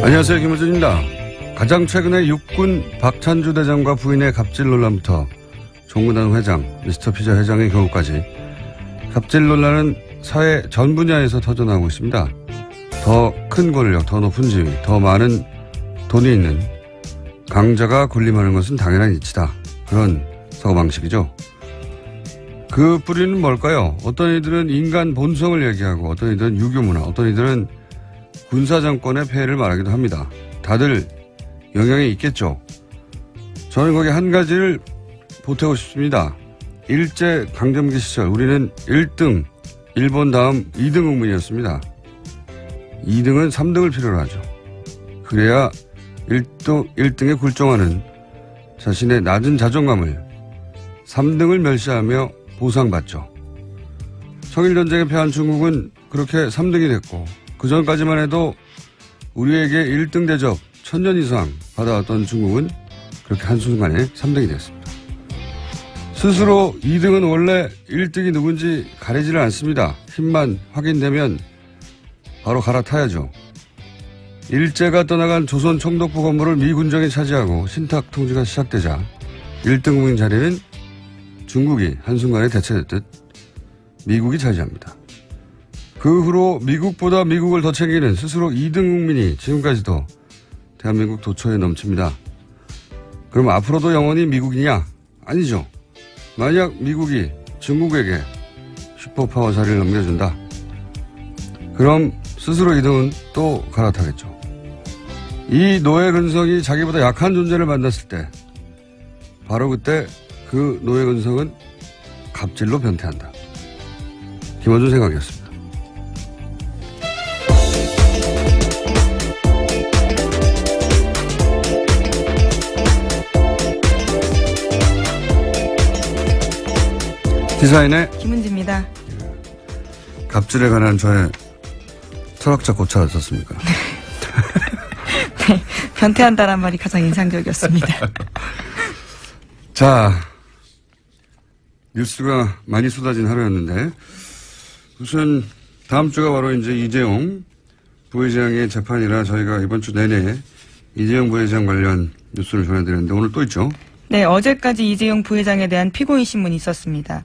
안녕하세요. 김호준입니다. 가장 최근에 육군 박찬주 대장과 부인의 갑질 논란부터 종무단 회장, 미스터 피자 회장의 경우까지 갑질 논란은 사회 전 분야에서 터져나오고 있습니다. 더 큰 권력, 더 높은 지위, 더 많은 돈이 있는 강자가 군림하는 것은 당연한 이치다. 그런 사고방식이죠. 그 뿌리는 뭘까요? 어떤 이들은 인간 본성을 얘기하고 어떤 이들은 유교문화, 어떤 이들은 군사정권의 폐해를 말하기도 합니다. 다들 영향이 있겠죠. 저는 거기 한 가지를 보태고 싶습니다. 일제강점기 시절 우리는 1등, 일본 다음 2등 국민이었습니다. 2등은 3등을 필요로 하죠. 그래야 1등에 굴종하는 자신의 낮은 자존감을 3등을 멸시하며 보상받죠. 청일전쟁에 패한 중국은 그렇게 3등이 됐고 그 전까지만 해도 우리에게 1등 대접 1000년 이상 받아왔던 중국은 그렇게 한순간에 3등이 됐습니다. 스스로 2등은 원래 1등이 누군지 가리지를 않습니다. 힘만 확인되면 바로 갈아타야죠. 일제가 떠나간 조선 총독부 건물을 미 군정이 차지하고 신탁 통치가 시작되자 1등 국민 자리는 중국이 한순간에 대체됐듯 미국이 차지합니다. 그 후로 미국보다 미국을 더 챙기는 스스로 2등 국민이 지금까지도 대한민국 도처에 넘칩니다. 그럼 앞으로도 영원히 미국이냐? 아니죠. 만약 미국이 중국에게 슈퍼파워 자리를 넘겨준다. 그럼 스스로 2등은 또 갈아타겠죠. 이 노예 근성이 자기보다 약한 존재를 만났을 때 바로 그때 그 노예 근성은 갑질로 변태한다. 김원준 생각이었습니다. 디자인의 김은지입니다. 갑질에 관한 저의 철학적 고찰 어떻습니까? 네, 변태한다란 말이 가장 인상적이었습니다. 자, 뉴스가 많이 쏟아진 하루였는데 우선 다음 주가 바로 이제 이재용 부회장의 재판이라 저희가 이번 주 내내 이재용 부회장 관련 뉴스를 전해드렸는데 오늘 또 있죠? 네, 어제까지 이재용 부회장에 대한 피고인 신문이 있었습니다.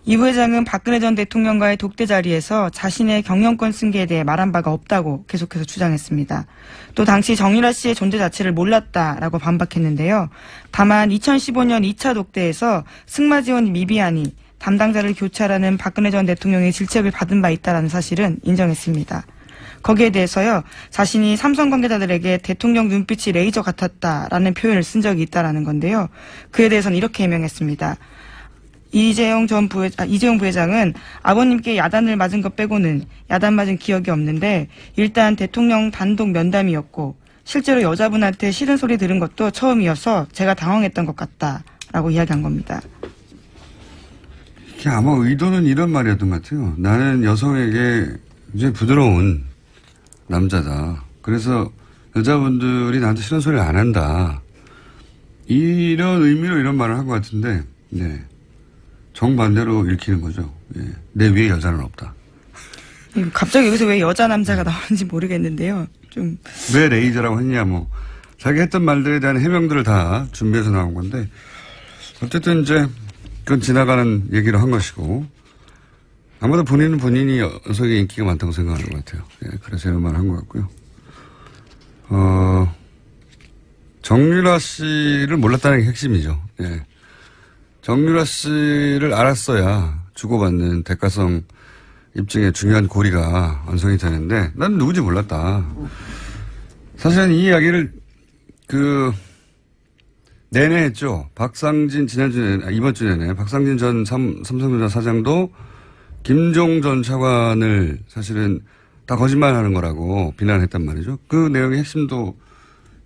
이 부회장은 박근혜 전 대통령과의 독대 자리에서 자신의 경영권 승계에 대해 말한 바가 없다고 계속해서 주장했습니다. 또 당시 정유라 씨의 존재 자체를 몰랐다라고 반박했는데요. 다만 2015년 2차 독대에서 승마지원 미비안이 담당자를 교체하라는 박근혜 전 대통령의 질책을 받은 바 있다는 사실은 인정했습니다. 거기에 대해서요, 자신이 삼성 관계자들에게 대통령 눈빛이 레이저 같았다라는 표현을 쓴 적이 있다라는 건데요. 그에 대해서는 이렇게 해명했습니다. 이재용 부회장은 아버님께 야단을 맞은 것 빼고는 야단 맞은 기억이 없는데 일단 대통령 단독 면담이었고 실제로 여자분한테 싫은 소리 들은 것도 처음이어서 제가 당황했던 것 같다라고 이야기한 겁니다. 이게 아마 의도는 이런 말이었던 것 같아요. 나는 여성에게 굉장히 부드러운 남자다. 그래서 여자분들이 나한테 싫은 소리를 안 한다. 이런 의미로 이런 말을 한 것 같은데, 네. 정반대로 읽히는 거죠. 예. 내 위에 여자는 없다. 갑자기 여기서 왜 여자 남자가 나오는지 모르겠는데요. 좀. 왜 레이저라고 했냐, 뭐. 자기 했던 말들에 대한 해명들을 다 준비해서 나온 건데, 어쨌든 이제, 그건 지나가는 얘기를 한 것이고, 아마도 본인은 본인이 여성의 인기가 많다고 생각하는 것 같아요. 예, 그래서 이런 말을 한 것 같고요. 정유라 씨를 몰랐다는 게 핵심이죠. 예. 정유라 씨를 알았어야 주고받는 대가성 입증의 중요한 고리가 완성이 되는데 난 누군지 몰랐다. 사실은 이 이야기를 내내 했죠. 박상진 이번 주 내내 박상진 전 삼성전자 사장도 김종 전 차관을 사실은 다 거짓말하는 거라고 비난했단 말이죠. 그 내용의 핵심도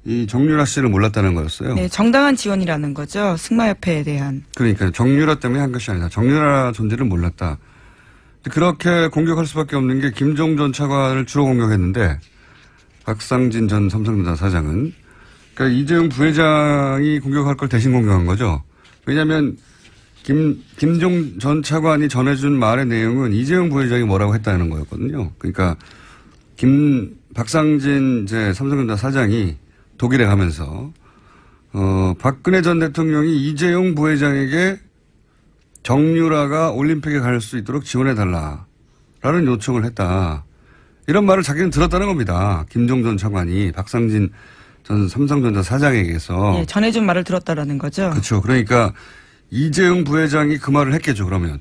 이 정유라 씨를 몰랐다는 거였어요. 네, 정당한 지원이라는 거죠. 승마협회에 대한. 그러니까 정유라 때문에 한 것이 아니다. 정유라 존재를 몰랐다. 그렇게 공격할 수밖에 없는 게 김종 전 차관을 주로 공격했는데 박상진 전 삼성전자 사장은 그러니까 이재용 부회장이 공격할 걸 대신 공격한 거죠. 왜냐하면 김종 전 차관이 전해준 말의 내용은 이재용 부회장이 뭐라고 했다는 거였거든요. 그러니까 박상진 이제 삼성전자 사장이 독일에 가면서 박근혜 전 대통령이 이재용 부회장에게 정유라가 올림픽에 갈 수 있도록 지원해달라라는 요청을 했다. 이런 말을 자기는 들었다는 겁니다. 김종전 차관이 박상진 전 삼성전자 사장에게서. 예, 전해준 말을 들었다라는 거죠. 그렇죠. 그러니까 이재용 부회장이 그 말을 했겠죠. 그러면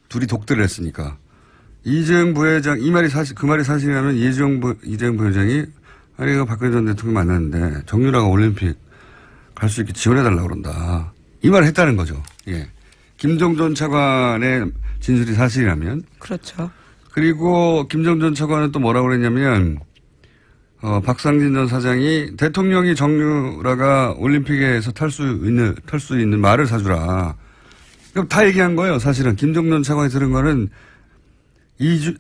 둘이 독대를 했으니까. 이재용 부회장 이 말이 사실 그 말이 사실이라면 이재용 부회장이 아니 이거 박근혜 전 대통령 만났는데 정유라가 올림픽 갈 수 있게 지원해달라고 그런다. 이 말을 했다는 거죠. 예. 김종전 차관의 진술이 사실이라면. 그렇죠. 그리고 김종전 차관은 또 뭐라고 그랬냐면 박상진 전 사장이 대통령이 정유라가 올림픽에서 탈 수 있는 말을 사주라. 그럼 다 얘기한 거예요. 사실은 김종전 차관이 들은 거는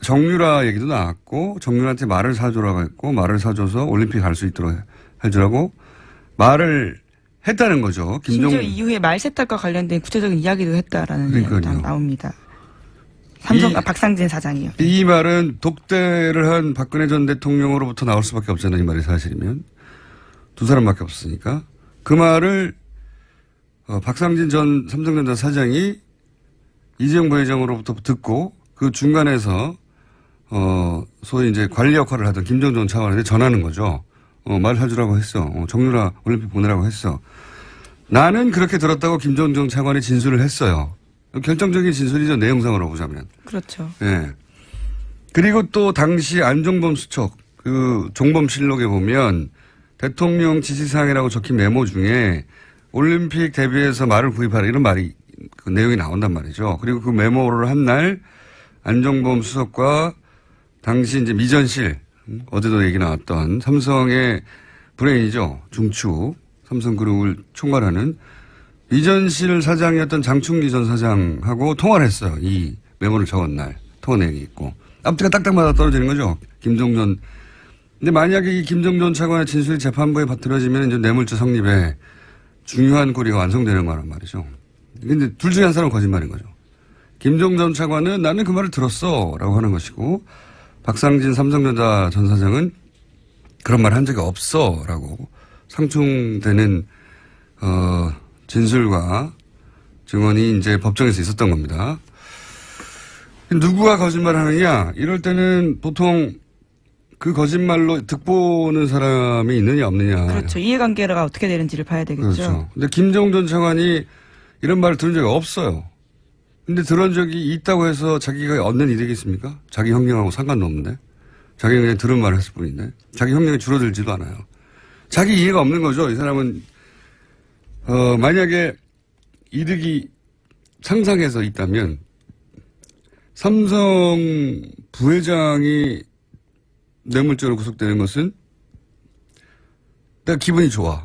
정유라 얘기도 나왔고 정유라한테 말을 사주라고 했고 말을 사줘서 올림픽 갈 수 있도록 해주라고 말을 했다는 거죠. 심지어 이후에 말 세탁과 관련된 구체적인 이야기도 했다라는 그러니까요. 나옵니다. 박상진 사장이요. 이 말은 독대를 한 박근혜 전 대통령으로부터 나올 수밖에 없잖아요. 이 말이 사실이면. 두 사람밖에 없으니까. 그 말을 박상진 전 삼성전자 사장이 이재용 부회장으로부터 듣고 그 중간에서 소위 이제 관리 역할을 하던 김종전 차관한테 전하는 거죠. 말해주라고 했어. 정유라 올림픽 보내라고 했어. 나는 그렇게 들었다고 김종전 차관이 진술을 했어요. 결정적인 진술이죠. 내용상으로 보자면. 그렇죠. 예. 그리고 또 당시 안종범 수석 그 종범실록에 보면 대통령 지시사항이라고 적힌 메모 중에 올림픽 대비해서 말을 구입하라 이런 말이 그 내용이 나온단 말이죠. 그리고 그 메모를 한 날 안종범 수석과 당시 이제 미전실 어제도 얘기 나왔던 삼성의 브레인이죠. 중추 삼성그룹을 총괄하는 미전실 사장이었던 장충기 전 사장하고 통화를 했어요. 이 메모를 적은 날 통화 내용이 있고 앞뒤가 딱딱 맞아 떨어지는 거죠. 김종전. 근데 만약에 이 김종전 차관의 진술이 재판부에 받들어지면 이제 뇌물죄 성립에 중요한 고리가 완성되는 거란 말이죠. 근데 둘 중에 한 사람은 거짓말인 거죠. 김종전 차관은 나는 그 말을 들었어 라고 하는 것이고 박상진 삼성전자 전 사장은 그런 말 한 적이 없어 라고 상충되는 진술과 증언이 이제 법정에서 있었던 겁니다. 누구가 거짓말을 하느냐? 이럴 때는 보통 그 거짓말로 득보는 사람이 있느냐 없느냐. 그렇죠. 이해관계가 어떻게 되는지를 봐야 되겠죠. 그렇죠. 근데 김종전 차관이 이런 말을 들은 적이 없어요. 근데 들은 적이 있다고 해서 자기가 얻는 이득이 있습니까? 자기 형량하고 상관도 없는데. 자기가 그냥 들은 말을 했을 뿐인데. 자기 형량이 줄어들지도 않아요. 자기 이해가 없는 거죠. 이 사람은 만약에 이득이 상상해서 있다면 삼성 부회장이 뇌물죄로 구속되는 것은 내가 기분이 좋아.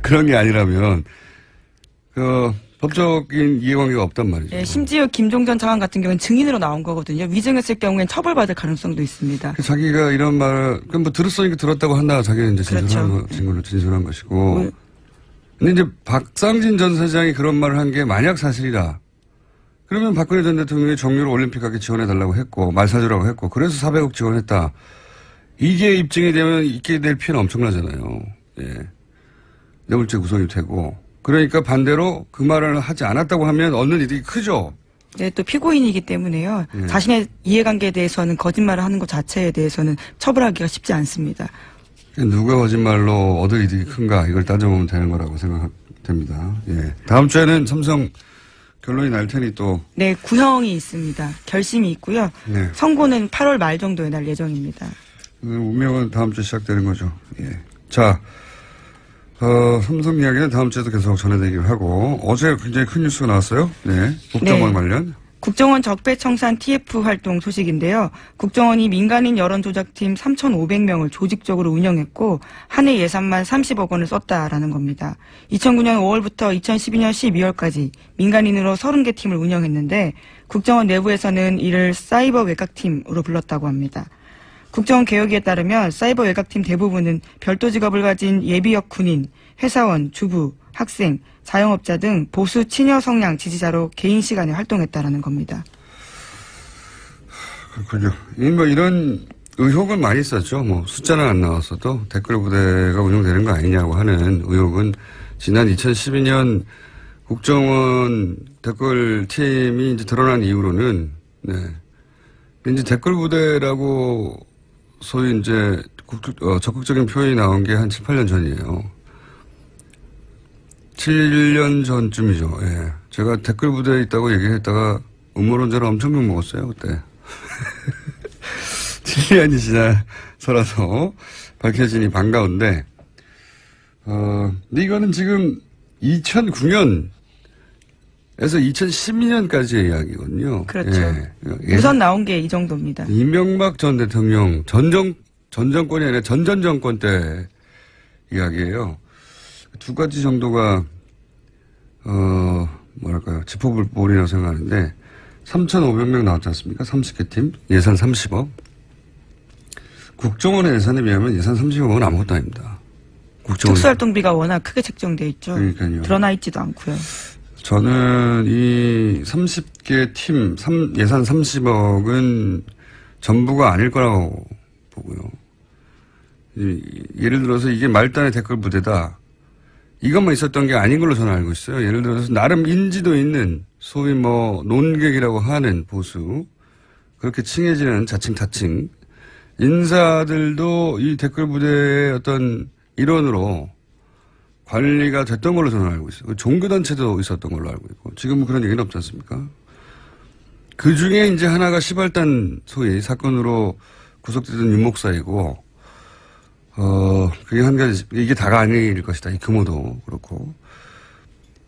그런 게 아니라면 법적인 이해관계가 없단 말이죠. 네, 심지어 김종전 차관 같은 경우는 증인으로 나온 거거든요. 위증했을 경우엔 처벌받을 가능성도 있습니다. 자기가 이런 말을 그럼 뭐 들었으니까 들었다고 한다. 자기는 이제 진술한 것이고. 근데 이제 박상진 전 사장이 그런 말을 한 게 만약 사실이다. 그러면 박근혜 전 대통령이 정유를 올림픽 가게 지원해달라고 했고 말 사주라고 했고 그래서 400억 지원했다. 이게 입증이 되면 있게 될 피해는 엄청나잖아요. 예. 뇌물죄 구성이 되고. 그러니까 반대로 그 말을 하지 않았다고 하면 얻는 이득이 크죠. 네, 또 피고인이기 때문에요. 네. 자신의 이해관계에 대해서는 거짓말을 하는 것 자체에 대해서는 처벌하기가 쉽지 않습니다. 누가 거짓말로 얻을 이득이 큰가 이걸 따져보면 되는 거라고 생각됩니다. 예. 다음 주에는 삼성 결론이 날 테니 또. 네, 구형이 있습니다. 결심이 있고요. 네. 선고는 8월 말 정도에 날 예정입니다. 운명은 다음 주에 시작되는 거죠. 예. 자, 삼성 이야기는 다음 주에도 계속 전해드리기로 하고 어제 굉장히 큰 뉴스가 나왔어요. 네. 국정원 관련. 국정원 적폐청산 TF 활동 소식인데요. 국정원이 민간인 여론조작팀 3,500명을 조직적으로 운영했고 한 해 예산만 30억 원을 썼다라는 겁니다. 2009년 5월부터 2012년 12월까지 민간인으로 30개 팀을 운영했는데 국정원 내부에서는 이를 사이버 외곽팀으로 불렀다고 합니다. 국정원 개혁에 따르면 사이버 외곽팀 대부분은 별도 직업을 가진 예비역 군인, 회사원, 주부, 학생, 자영업자 등 보수 친여 성향 지지자로 개인 시간에 활동했다라는 겁니다. 그렇군요. 뭐 이런 의혹은 많이 있었죠. 뭐 숫자는 안 나왔어도 댓글 부대가 운영되는 거 아니냐고 하는 의혹은 지난 2012년 국정원 댓글팀이 이제 드러난 이후로는 네. 이제 댓글 부대라고 소위 이제 적극적인 표현이 나온 게 한 7, 8년 전이에요. 7년 전쯤이죠. 예. 제가 댓글 부대에 있다고 얘기했다가 음모론자를 엄청 욕먹었어요, 그때. 7년이 지나서라서 밝혀지니 반가운데, 근데 이거는 지금 2009년에서 2012년까지의 이야기거든요. 그렇죠. 예. 우선 나온 게 이 정도입니다. 이명박 전 대통령 전 정권이 아니라 전 정권 때 이야기예요. 두 가지 정도가 뭐랄까요, 짚어볼 볼이라고 생각하는데 3,500명 나왔지 않습니까? 30개 팀 예산 30억. 국정원의 예산에 비하면 예산 30억은 아무것도 아닙니다. 특수활동비가 워낙 크게 책정돼 있죠. 그러니까요. 드러나 있지도 않고요. 저는 이 30개 팀 예산 30억은 전부가 아닐 거라고 보고요. 예를 들어서 이게 말단의 댓글 부대다. 이것만 있었던 게 아닌 걸로 저는 알고 있어요. 예를 들어서 나름 인지도 있는 소위 뭐 논객이라고 하는 보수, 그렇게 칭해지는 자칭 타칭 인사들도 이 댓글 부대의 어떤 일원으로 관리가 됐던 걸로 저는 알고 있어요. 종교단체도 있었던 걸로 알고 있고 지금은 그런 얘기는 없지 않습니까? 그 중에 이제 하나가 시발단 소위 사건으로 구속되던 윤 목사이고 그게 한 가지, 이게 다가 아닐 것이다. 이 규모도 그렇고.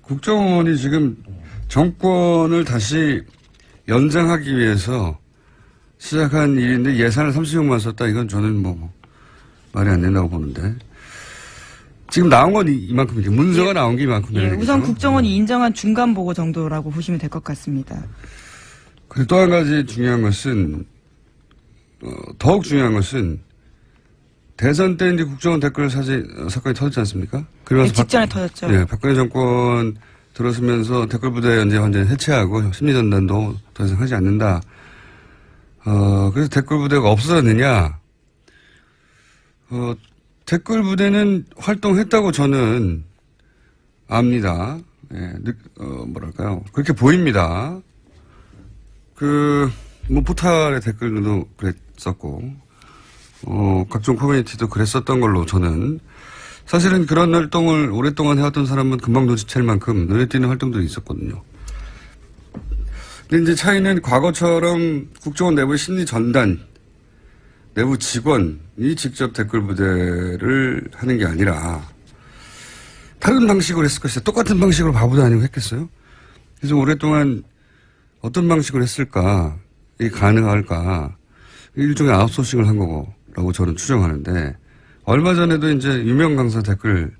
국정원이 지금 정권을 다시 연장하기 위해서 시작한 일인데 예산을 30억만 썼다. 이건 저는 뭐 말이 안 된다고 보는데. 지금 나온 건 이만큼이죠. 문서가 나온 게 이만큼이에요. 예, 우선 국정원이 인정한 중간 보고 정도라고 보시면 될 것 같습니다. 그리고 또 한 가지 중요한 것은, 더욱 중요한 것은 대선 때 이제 국정원 댓글 사건이 터졌지 않습니까? 그러면서 직전에 터졌죠. 예, 박근혜 정권 들어서면서 댓글 부대 완전히 해체하고 심리전단도 더 이상 하지 않는다. 그래서 댓글 부대가 없어졌느냐? 댓글 부대는 활동했다고 저는 압니다. 예, 뭐랄까요. 그렇게 보입니다. 뭐 포탈의 댓글도 그랬었고, 각종 커뮤니티도 그랬었던 걸로 저는 사실은 그런 활동을 오랫동안 해왔던 사람은 금방 눈치챌 만큼 눈에 띄는 활동들이 있었거든요. 근데 이제 차이는 과거처럼 국정원 내부 심리 전단, 내부 직원이 직접 댓글 부대를 하는 게 아니라 다른 방식으로 했을 것이다. 똑같은 방식으로 바보도 아니고 했겠어요? 그래서 오랫동안 어떤 방식으로 했을까? 이게 가능할까? 일종의 아웃소싱을 한 거라고 저는 추정하는데 얼마 전에도 이제 유명 강사 댓글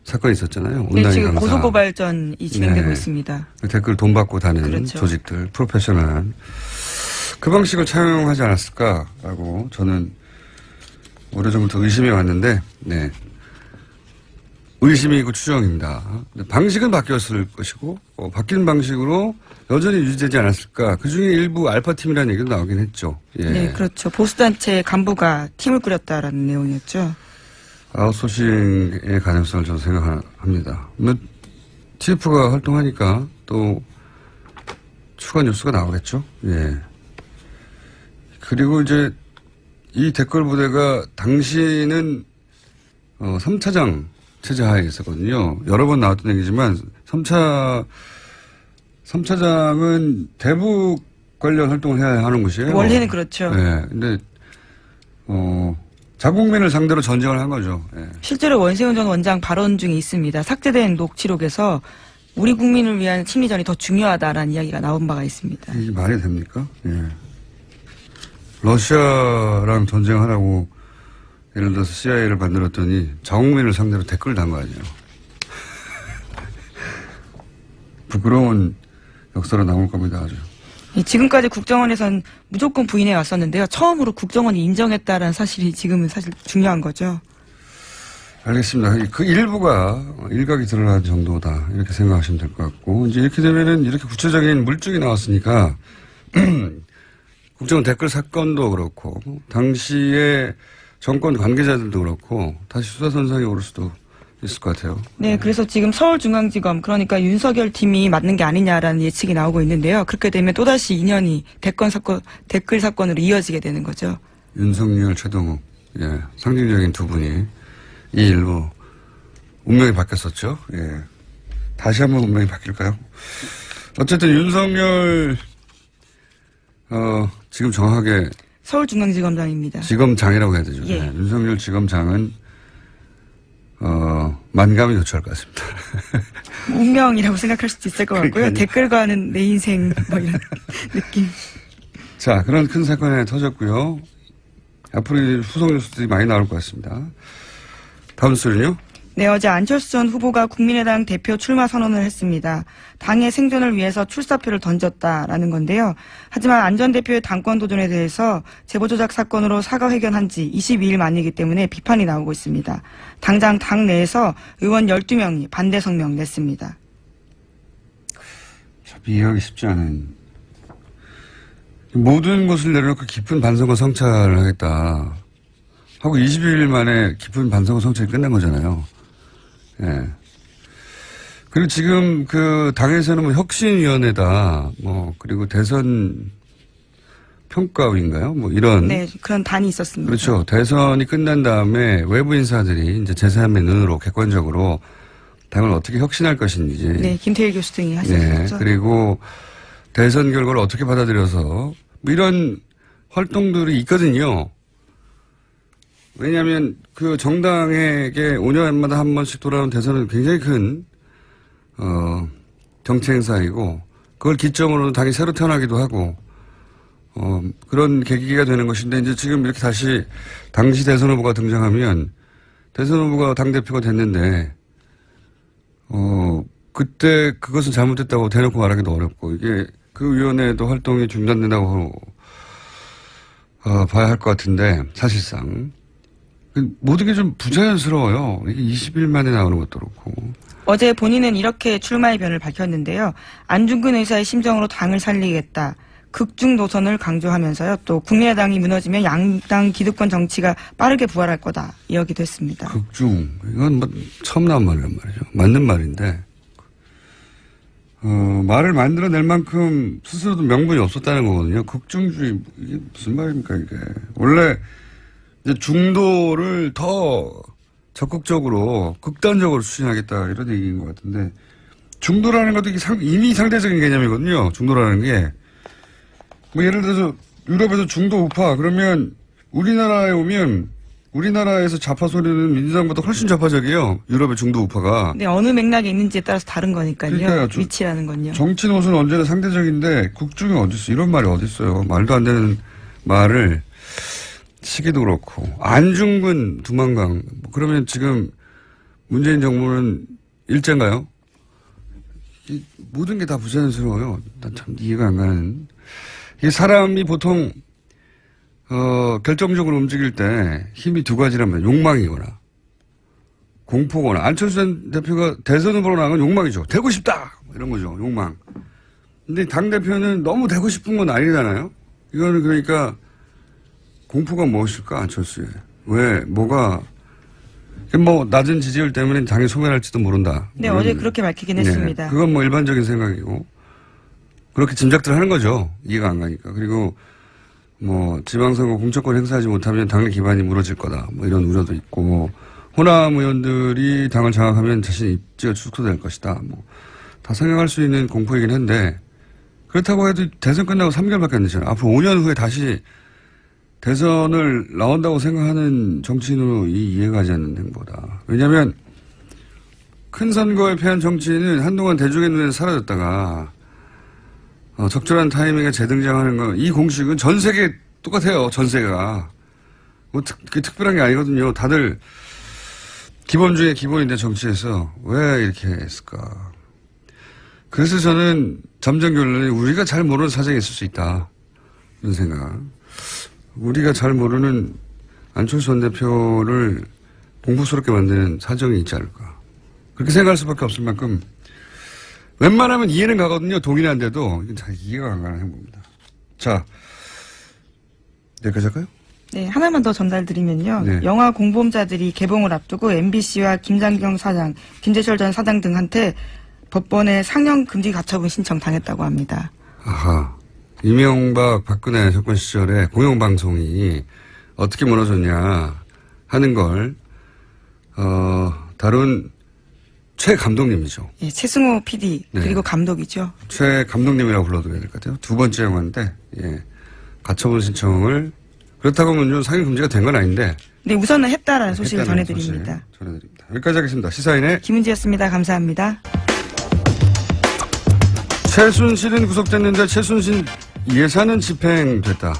사건이 있었잖아요. 온라인 네, 지금 강사. 고소고발전이 진행되고 네. 있습니다. 댓글 돈 받고 다는 그렇죠. 조직들, 프로페셔널한. 그 방식을 차용하지 않았을까라고 저는 오래전부터 의심해 왔는데, 네. 의심이고 추정입니다. 방식은 바뀌었을 것이고, 바뀐 방식으로 여전히 유지되지 않았을까. 그 중에 일부 알파팀이라는 얘기도 나오긴 했죠. 예. 네, 그렇죠. 보수단체 간부가 팀을 꾸렸다라는 내용이었죠. 아웃소싱의 가능성을 저는 생각합니다. TF가 활동하니까 또 추가 뉴스가 나오겠죠. 예. 그리고 이제 이 댓글 부대가 당시는 3차장 체제 하에 있었거든요. 여러 번 나왔던 얘기지만 3차장은 대북 관련 활동을 해야 하는 곳이에요. 원래는 그렇죠. 네. 근데 자국민을 상대로 전쟁을 한 거죠. 네. 실제로 원세훈 전 원장 발언 중에 있습니다. 삭제된 녹취록에서 우리 국민을 위한 심리전이 더 중요하다라는 이야기가 나온 바가 있습니다. 이게 말이 됩니까? 예. 러시아랑 전쟁하라고 예를 들어서 CIA를 만들었더니 자국민을 상대로 댓글 단 거 아니에요. 부끄러운 역사로 남을 겁니다, 아주. 지금까지 국정원에선 무조건 부인해 왔었는데요. 처음으로 국정원이 인정했다라는 사실이 지금은 사실 중요한 거죠. 알겠습니다. 그 일부가 일각이 드러난 정도다. 이렇게 생각하시면 될 것 같고, 이제 이렇게 되면은 이렇게 구체적인 물증이 나왔으니까, 국정원 댓글 사건도 그렇고 당시에 정권 관계자들도 그렇고 다시 수사선상에 오를 수도 있을 것 같아요. 네, 그래서 지금 서울중앙지검 그러니까 윤석열 팀이 맞는 게 아니냐라는 예측이 나오고 있는데요. 그렇게 되면 또다시 인연이 댓글 사건으로 이어지게 되는 거죠. 윤석열, 최동욱, 예, 상징적인 두 분이 이 일로 운명이 바뀌었었죠. 예. 다시 한번 운명이 바뀔까요? 어쨌든 윤석열, 지금 정확하게 서울중앙지검장입니다. 지검장이라고 해야 되죠. 예. 네, 윤석열 지검장은 만감이 교차할 것 같습니다. 운명이라고 생각할 수도 있을 것 같고요. 그러니까요. 댓글과는 내 인생 뭐 이런 느낌. 자, 그런 큰 사건이 터졌고요. 앞으로 후속 뉴스들이 많이 나올 것 같습니다. 다음 뉴스는요? 네, 어제 안철수 전 후보가 국민의당 대표 출마 선언을 했습니다. 당의 생존을 위해서 출사표를 던졌다라는 건데요. 하지만 안 전 대표의 당권 도전에 대해서 제보 조작 사건으로 사과회견한 지 22일 만이기 때문에 비판이 나오고 있습니다. 당장 당 내에서 의원 12명이 반대 성명 냈습니다. 참 이해하기 쉽지 않은. 모든 것을 내려놓고 깊은 반성과 성찰을 하겠다 하고 22일 만에 깊은 반성과 성찰이 끝난 거잖아요. 예. 그리고 지금 그 당에서는 뭐 혁신위원회다, 뭐 그리고 대선 평가위인가요? 뭐 이런. 네, 그런 단이 있었습니다. 그렇죠. 대선이 끝난 다음에 외부 인사들이 이제 제3의 눈으로 객관적으로 당을 어떻게 혁신할 것인지. 네, 김태일 교수 등이 네. 하셨죠. 그리고 대선 결과를 어떻게 받아들여서 뭐 이런 활동들이 있거든요. 왜냐하면 그 정당에게 5년마다 한 번씩 돌아오는 대선은 굉장히 큰 정치 행사이고 그걸 기점으로 당이 새로 태어나기도 하고 그런 계기가 되는 것인데 이제 지금 이렇게 다시 당시 대선 후보가 등장하면 대선 후보가 당대표가 됐는데 그때 그것은 잘못됐다고 대놓고 말하기도 어렵고 이게 그 위원회도 활동이 중단된다고 봐야 할 것 같은데 사실상 모든 게 좀 부자연스러워요. 이게 20일 만에 나오는 것도 그렇고. 어제 본인은 이렇게 출마의 변을 밝혔는데요. 안중근 의사의 심정으로 당을 살리겠다. 극중 노선을 강조하면서요. 또 국민의당이 무너지면 양당 기득권 정치가 빠르게 부활할 거다. 이야기도 했습니다. 극중. 이건 뭐 처음 나온 말이란 말이죠. 맞는 말인데 말을 만들어낼 만큼 스스로도 명분이 없었다는 거거든요. 극중주의 이게 무슨 말입니까 이게. 원래 이제 중도를 더 적극적으로 극단적으로 추진하겠다 이런 얘기인 것 같은데 중도라는 것도 이미 상대적인 개념이거든요. 중도라는 게. 뭐 예를 들어서 유럽에서 중도 우파 그러면 우리나라에 오면 우리나라에서 좌파 소리는 민주당보다 훨씬 좌파적이에요. 유럽의 중도 우파가. 네, 어느 맥락에 있는지에 따라서 다른 거니까요. 그러니까요. 위치라는 건요. 정치 노선은 언제나 상대적인데 극중이 어딨어. 이런 말이 어딨어요. 말도 안 되는 말을 시기도 그렇고. 안중근 두만강. 그러면 지금 문재인 정부는 일제인가요? 모든 게 다 부자연스러워요. 난 참 이해가 안 가는. 이게 사람이 보통 결정적으로 움직일 때 힘이 두 가지란 말이에요. 욕망이거나 공포거나. 안철수 전 대표가 대선 후보로 나간 건 욕망이죠. 되고 싶다! 이런 거죠. 욕망. 근데 당대표는 너무 되고 싶은 건 아니잖아요. 이거는 그러니까 공포가 무엇일까, 안철수에. 왜, 뭐가, 뭐, 낮은 지지율 때문에 당이 소멸할지도 모른다. 네, 어제 그렇게 밝히긴 했습니다. 그건 뭐 일반적인 생각이고, 그렇게 짐작들 하는 거죠. 이해가 안 가니까. 그리고, 뭐, 지방선거 공천권 행사하지 못하면 당의 기반이 무너질 거다. 뭐 이런 우려도 있고, 뭐, 호남 의원들이 당을 장악하면 자신 입지가 축소될 것이다. 뭐, 다 생각할 수 있는 공포이긴 한데, 그렇다고 해도 대선 끝나고 3개월밖에 안 되잖아요. 앞으로 5년 후에 다시 대선을 나온다고 생각하는 정치인으로 이해가 가지 않는 행보다. 왜냐하면 큰 선거에 패한 정치인은 한동안 대중의 눈에서 사라졌다가 적절한 타이밍에 재등장하는 거, 이 공식은 전 세계 똑같아요. 전 세계가. 뭐 특별한 게 아니거든요. 다들 기본 중에 기본인데 정치에서 왜 이렇게 했을까. 그래서 저는 잠정 결론이 우리가 잘 모르는 사정이 있을 수 있다. 이런 생각. 우리가 잘 모르는 안철수 전 대표를 공포스럽게 만드는 사정이 있지 않을까. 그렇게 생각할 수밖에 없을 만큼 웬만하면 이해는 가거든요. 동의는 안 돼도 이건 잘 이해가 안 가는 행보입니다. 자, 여기까지 할까요? 네, 하나만 더 전달드리면요. 네. 영화 공범자들이 개봉을 앞두고 MBC와 김장경 사장, 김재철 전 사장 등한테 법원에 상영 금지 가처분 신청 당했다고 합니다. 아하. 이명박 박근혜 정권 시절에 공영방송이 어떻게 무너졌냐 하는 걸, 다룬 최 감독님이죠. 예, 최승호 PD, 네. 그리고 감독이죠. 최 감독님이라고 불러도 돼야 될 것 같아요. 두 번째 영화인데, 예. 가처분 신청을, 그렇다고 하면 상영 금지가 된 건 아닌데. 네, 우선은 했다라는 소식을 했다는 전해드립니다. 소식 전해드립니다. 여기까지 하겠습니다. 시사인의 김은지였습니다. 감사합니다. 최순실은 구속됐는데 최순실 예산은 집행됐다.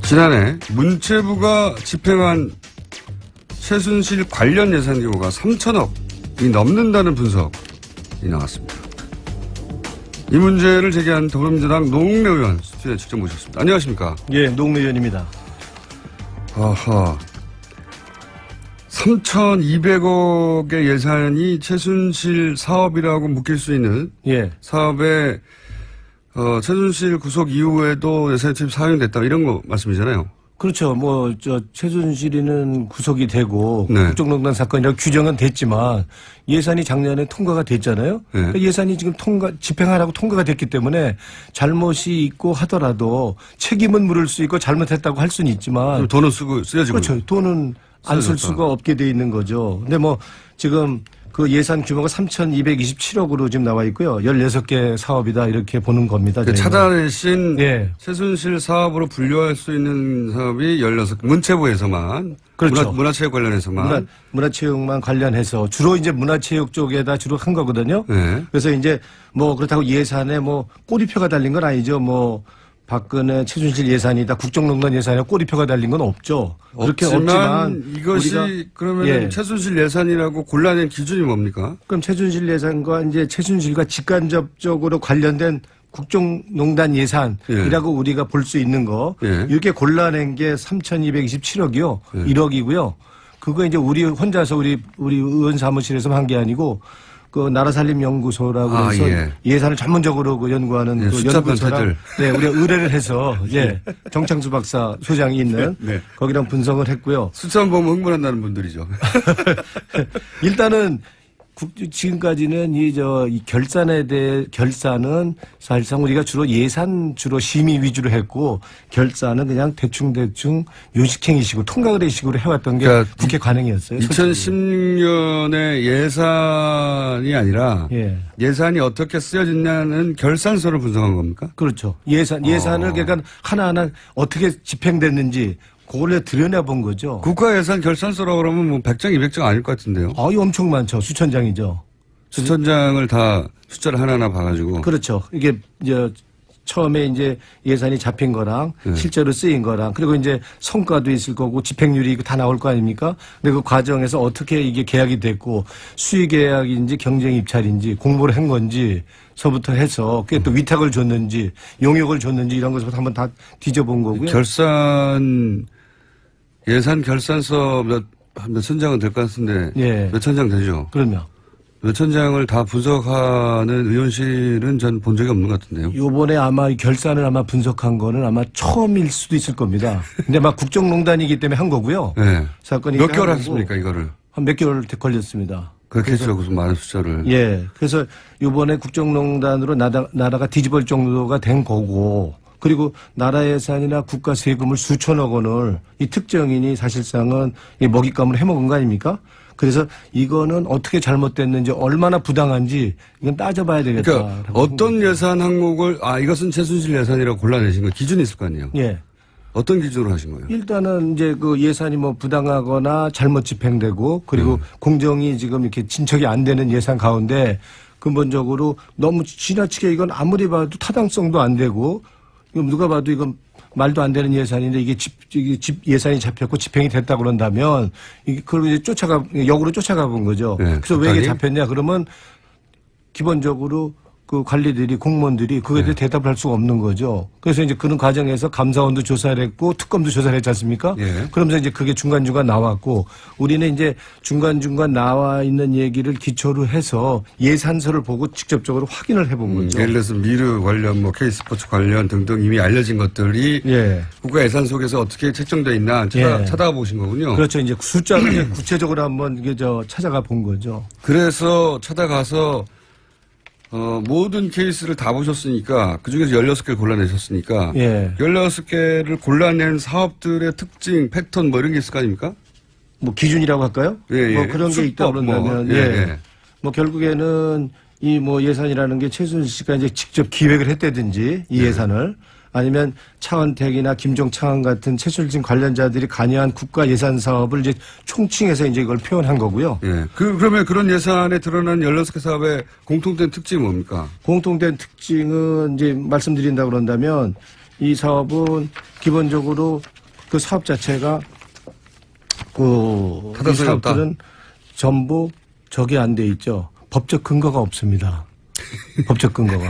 지난해 문체부가 집행한 최순실 관련 예산 규모가 3천억이 넘는다는 분석이 나왔습니다. 이 문제를 제기한 더불어민주당 노웅래 의원 스튜디오에 직접 모셨습니다. 안녕하십니까? 예, 노웅래 의원입니다. 아하. 3,200억의 예산이 최순실 사업이라고 묶일 수 있는 예, 사업에 최순실 구속 이후에도 예산이 사용됐다 이런 거 말씀이잖아요. 그렇죠. 뭐 최순실이는 구속이 되고 네. 국정농단 사건이라고 규정은 됐지만 예산이 작년에 통과가 됐잖아요. 네. 그러니까 예산이 지금 집행하라고 통과가 됐기 때문에 잘못이 있고 하더라도 책임은 물을 수 있고 잘못했다고 할 수는 있지만 돈은 쓰여지고. 그렇죠. 돈은 안 쓸 쓰여졌다. 수가 없게 돼 있는 거죠. 근데 뭐 지금 그 예산 규모가 3,227억으로 지금 나와 있고요. 16개 사업이다 이렇게 보는 겁니다. 저희는. 찾아내신 예. 최순실 사업으로 분류할 수 있는 사업이 16개. 문체부에서만. 그렇죠. 문화체육 관련해서만. 문화체육만 관련해서 주로 이제 문화체육 쪽에다 주로 한 거거든요. 네. 그래서 이제 뭐 그렇다고 예산에 뭐 꼬리표가 달린 건 아니죠. 뭐 박근혜 최순실 예산이다 국정농단 예산에 꼬리표가 달린 건 없죠. 그렇게 없지만 이것이 우리가 그러면 예. 최순실 예산이라고 골라낸 기준이 뭡니까? 그럼 최순실 예산과 이제 최순실과 직간접적으로 관련된 국정농단 예산이라고 우리가 볼 수 있는 거 예. 이렇게 골라낸 게 3,227억이요. 예. 1억이고요. 그거 이제 우리 혼자서 우리 의원 사무실에서 한 게 아니고 그 나라살림연구소라고 아, 해서 예. 예산을 전문적으로 그 연구하는 예, 그 숫자 연구소랑 변태들. 네, 우리가 의뢰를 해서 예. 정창수 박사 소장이 있는 네. 거기랑 분석을 했고요. 숫자만 보면 흥분한다는 분들이죠. 일단은 지금까지는 이 결산에 대해 결산은 사실상 우리가 주로 예산 주로 심의 위주로 했고 결산은 그냥 대충 요식행위식으로 통과의례식으로 해왔던 게 그러니까 국회 관행이었어요. 2010년에 예산이 아니라 예. 예산이 어떻게 쓰여졌냐는 결산서를 분석한 겁니까? 그렇죠. 예산을 그러니까 하나하나 어떻게 집행됐는지 그걸 들여다본 거죠. 국가 예산 결산서라고 그러면 뭐 100장, 200장 아닐 것 같은데요. 이 엄청 많죠. 수천 장이죠. 수천 장을 다 숫자를 하나하나 봐가지고. 그렇죠. 이게 이제 처음에 이제 예산이 잡힌 거랑 네. 실제로 쓰인 거랑 그리고 이제 성과도 있을 거고 집행률이 다 나올 거 아닙니까? 근데 그 과정에서 어떻게 이게 계약이 됐고 수의 계약인지 경쟁 입찰인지 공모를 한 건지 서부터 해서 그게 또 위탁을 줬는지 용역을 줬는지 이런 것부터 한번 다 뒤져본 거고요. 예산 결산서 몇천 장은 될 것 같은데. 예. 몇천 장 되죠. 그러면 몇천 장을 다 분석하는 의원실은 전 본 적이 없는 것 같은데요. 요번에 아마 이 결산을 아마 분석한 거는 아마 처음일 수도 있을 겁니다. 근데 막 국정농단이기 때문에 한 거고요. 네. 사건이 몇 개월 하셨습니까, 이거를? 한 몇 개월 걸렸습니다. 그렇게 했죠, 무슨 많은 숫자를. 예. 그래서 요번에 국정농단으로 나라가 뒤집을 정도가 된 거고 그리고 나라 예산이나 국가 세금을 수천억 원을 이 특정인이 사실상은 이 먹잇감을 해먹은 거 아닙니까? 그래서 이거는 어떻게 잘못됐는지 얼마나 부당한지 이건 따져봐야 되겠다. 그러니까 어떤 예산 항목을 이것은 최순실 예산이라고 골라내신 거 기준이 있을 거 아니에요. 예. 어떤 기준으로 하신 거예요? 일단은 이제 그 예산이 뭐 부당하거나 잘못 집행되고 그리고 공정이 지금 이렇게 진척이 안 되는 예산 가운데 근본적으로 너무 지나치게 이건 아무리 봐도 타당성도 안 되고 이거 누가 봐도 이건 말도 안 되는 예산인데 이게 집 예산이 잡혔고 집행이 됐다 그런다면 이게 그걸 이제 역으로 쫓아가 본 거죠. 네, 그래서 왜 이게 잡혔냐 그러면 기본적으로 그 관리들이 공무원들이 그거에 대해 대답을 할 수가 없는 거죠. 그래서 이제 그런 과정에서 감사원도 조사를 했고 특검도 조사를 했지 않습니까? 예. 그러면서 이제 그게 중간중간 나왔고 우리는 이제 중간중간 나와 있는 얘기를 기초로 해서 예산서를 보고 직접적으로 확인을 해본 거죠. 예를 들어서 미르 관련 뭐 K스포츠 관련 등등 이미 알려진 것들이 예. 국가 예산 속에서 어떻게 책정되어 있나 예. 찾아가 보신 거군요. 그렇죠. 이제 숫자를 이제 구체적으로 한번 이게 찾아가 본 거죠. 그래서 찾아가서 모든 케이스를 다 보셨으니까 그중에서 16개를 골라내셨으니까 예. 16개를 골라낸 사업들의 특징, 패턴 뭐 이런 게 있을 거 아닙니까? 뭐 기준이라고 할까요? 예, 예. 뭐 그런 게 있다 수법 그런다면 뭐, 예. 예. 뭐 결국에는 이 뭐 예산이라는 게 최순실 씨가 이제 직접 기획을 했다든지 이 예산을 아니면 차은택이나 김종창 같은 최순실 관련자들이 관여한 국가 예산 사업을 이제 총칭해서 이제 이걸 표현한 거고요. 예. 그러면 그런 예산에 드러난 16개 사업의 공통된 특징이 뭡니까? 공통된 특징은 이제 말씀드린다 그런다면 이 사업은 기본적으로 그 사업 자체가 이 타당성이 없다. 사업들은 전부 적이 안 돼 있죠. 법적 근거가 없습니다. 법적 근거가.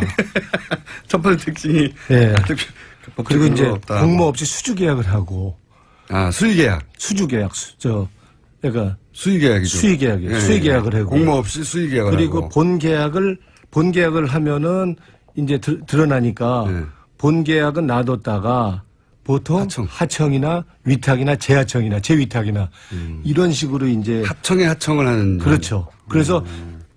첫 번째 특징이. 예. 법적 그리고 이제 근거가 없다. 공모 없이 수주 계약을 하고 수의 계약. 수주 계약 그러니까 수의 계약이죠. 수의 계약이에요. 수의 계약을 하고 공모 없이 수의 계약을 그리고 하고. 본 계약을 하면은 이제 드러나니까 네. 본 계약은 놔뒀다가 보통 하청이나 위탁이나 재하청이나 재위탁이나 이런 식으로 이제 하청에 하청을 하는. 그렇죠. 그래서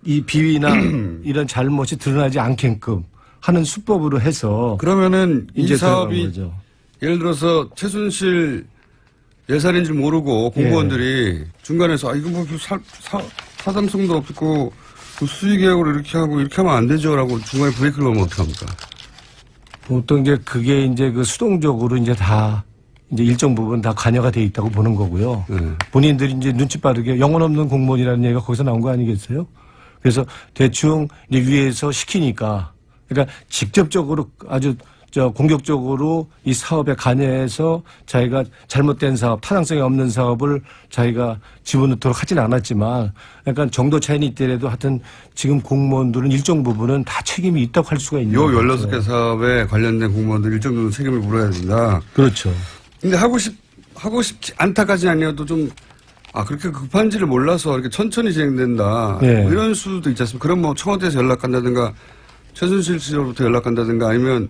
이 비위나 이런 잘못이 드러나지 않게끔 하는 수법으로 해서 그러면은 이 이제 들어간 사업이 거죠. 예를 들어서 최순실 예산인 줄 모르고 공무원들이 중간에서 이거 뭐 타당성도 없고 그 수의 계약으로 이렇게 하고 이렇게 하면 안 되죠라고 중간에 브레이크를 넣으면 어떡합니까? 보통 이제 그게 이제 그 수동적으로 이제 다 이제 일정 부분 다 관여가 돼 있다고 보는 거고요. 본인들이 이제 눈치 빠르게 영혼 없는 공무원이라는 얘기가 거기서 나온 거 아니겠어요? 그래서 대충 이제 위에서 시키니까 그러니까 직접적으로 아주 공격적으로 이 사업에 관여해서 자기가 잘못된 사업, 타당성이 없는 사업을 자기가 집어넣도록 하진 않았지만 약간 정도 차이는 있더라도 하여튼 지금 공무원들은 일정 부분은 다 책임이 있다고 할 수가 있는 거죠. 16개 사업에 관련된 공무원들 일정 정도 책임을 물어야 된다. 그렇죠. 근데 하고 싶지 않다까지는 아니어도 좀 그렇게 급한지를 몰라서 이렇게 천천히 진행된다. 네. 뭐 이런 수도 있지 않습니까? 그럼 뭐 청와대에서 연락간다든가 최순실 씨로부터 연락간다든가 아니면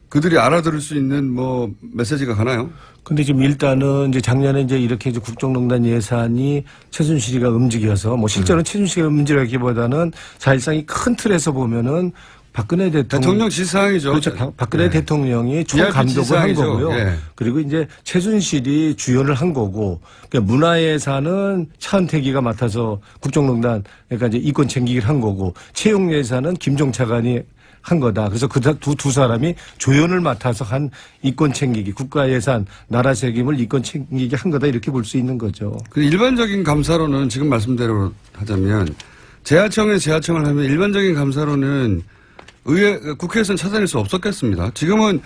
그들이 알아들을 수 있는 뭐 메시지가 가나요? 근데 지금 일단은 이제 작년에 이제 이렇게 이제 국정농단 예산이 최순실이가 움직여서 뭐 실제로는 최순실이가 움직이기보다는 사실상 이 큰 틀에서 보면은 박근혜 대통령 지시사항이죠. 그렇죠. 박근혜 대통령이 총감독을 한 거고요. 예. 그리고 이제 최순실이 주연을 한 거고, 그러니까 문화예산은 차은택이가 맡아서 국정농단, 그러니까 이제 이권 챙기기를 한 거고, 채용예산은 김종차관이 한 거다. 그래서 그 두 사람이 조연을 맡아서 한 이권 챙기기, 국가예산, 나라 책임을 이권 챙기기 한 거다. 이렇게 볼 수 있는 거죠. 그 일반적인 감사로는 지금 말씀대로 하자면 재하청을 하면 일반적인 감사로는 국회에서는 찾아낼 수 없었겠습니다. 지금은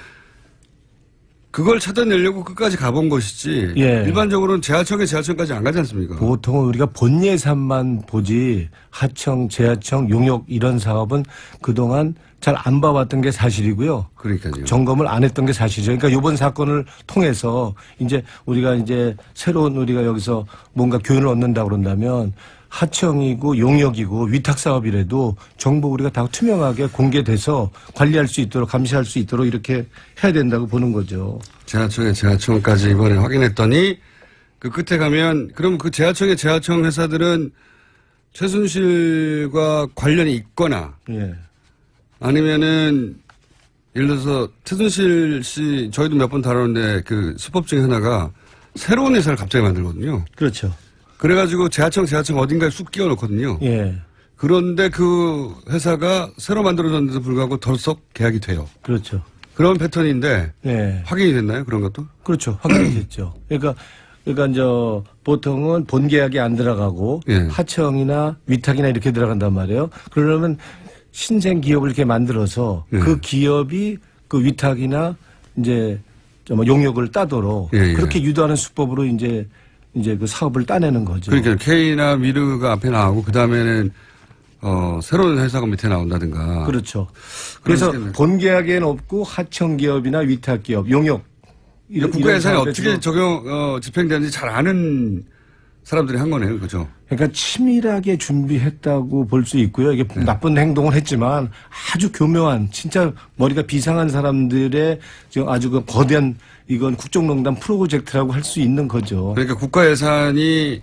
그걸 찾아내려고 끝까지 가본 것이지. 예. 일반적으로는 재하청까지 안 가지 않습니까? 보통은 우리가 본 예산만 보지 하청, 재하청, 용역 이런 사업은 그동안 잘 안 봐왔던 게 사실이고요. 그러니까요. 점검을 안 했던 게 사실이죠. 그러니까 이번 사건을 통해서 이제 우리가 이제 새로운 우리가 여기서 뭔가 교훈을 얻는다 그런다면 하청이고 용역이고 위탁 사업이라도 정보 우리가 다 투명하게 공개돼서 관리할 수 있도록 감시할 수 있도록 이렇게 해야 된다고 보는 거죠. 재하청까지 이번에 확인했더니 그 끝에 가면 그럼 그 재하청 회사들은 최순실과 관련이 있거나 예. 아니면은 예를 들어서 최순실 씨 저희도 몇 번 다루는데 그 수법 중에 하나가 새로운 회사를 갑자기 만들거든요. 그렇죠. 그래가지고 재하청 어딘가에 쑥 끼워 놓거든요. 예. 그런데 그 회사가 새로 만들어졌는데도 불구하고 덜썩 계약이 돼요. 그렇죠. 그런 패턴인데 예. 확인이 됐나요? 그런 것도? 그렇죠. 확인이 됐죠. 그러니까 보통은 본 계약이 안 들어가고 예. 하청이나 위탁이나 이렇게 들어간단 말이에요. 그러려면 신생 기업을 이렇게 만들어서 예. 그 기업이 그 위탁이나 이제 용역을 따도록 예. 그렇게 유도하는 수법으로 이제 그 사업을 따내는 거죠. 그러니까 K나 미르가 앞에 나오고 그 다음에는 새로운 회사가 밑에 나온다든가. 그렇죠. 그래서 식이네. 본계약에는 없고 하청기업이나 위탁기업, 용역. 국가 예산이 사업에 어떻게 집행되는지 잘 아는 사람들이 한 거네요. 그죠? 그러니까 치밀하게 준비했다고 볼 수 있고요. 이게 나쁜 행동을 했지만 아주 교묘한 진짜 머리가 비상한 사람들의 아주 그 거대한 이건 국정농단 프로젝트라고 할 수 있는 거죠. 그러니까 국가 예산이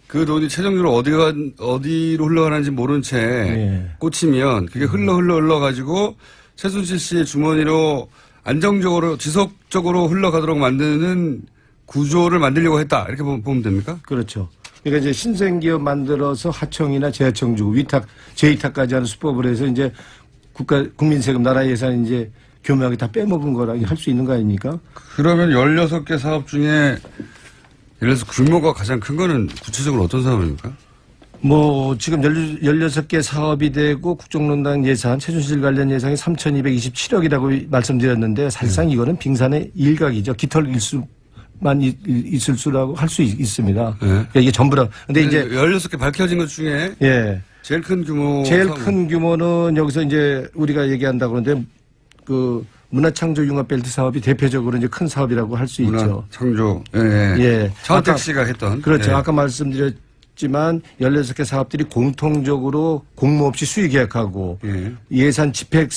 그 돈이 최종적으로 어디로 흘러가는지 모른 채 예. 꽂히면 그게 흘러가지고 최순실 씨의 주머니로 안정적으로 지속적으로 흘러가도록 만드는 구조를 만들려고 했다. 이렇게 보면 됩니까? 그렇죠. 그러니까 이제 신생기업 만들어서 하청이나 재하청 주고 재위탁까지 하는 수법을 해서 이제 국민 세금 나라 예산 이제 교묘하게 다 빼먹은 거라 할 수 있는 거 아닙니까? 그러면 16개 사업 중에 예를 들어서 규모가 가장 큰 거는 구체적으로 어떤 사업입니까? 뭐 지금 16개 사업이 되고 국정농단 예산, 최순실 관련 예산이 3,227억이라고 말씀드렸는데 사실상 이거는 빙산의 일각이죠. 깃털 일수만 있을 수라고 할 수 있습니다. 네. 그러니까 이게 전부라. 근데 이제 16개 밝혀진 것 중에 예. 제일 큰 규모 제일 사업은 큰 규모는 여기서 이제 우리가 얘기한다고 그러는데 그 문화창조융합벨트 사업이 대표적으로 이제 큰 사업이라고 할 수 있죠. 창조. 예. 예. 차은택 씨가 했던. 그렇죠. 예. 아까 말씀드렸지만 16개 사업들이 공통적으로 공모 없이 수의 계약하고 예. 예산 집행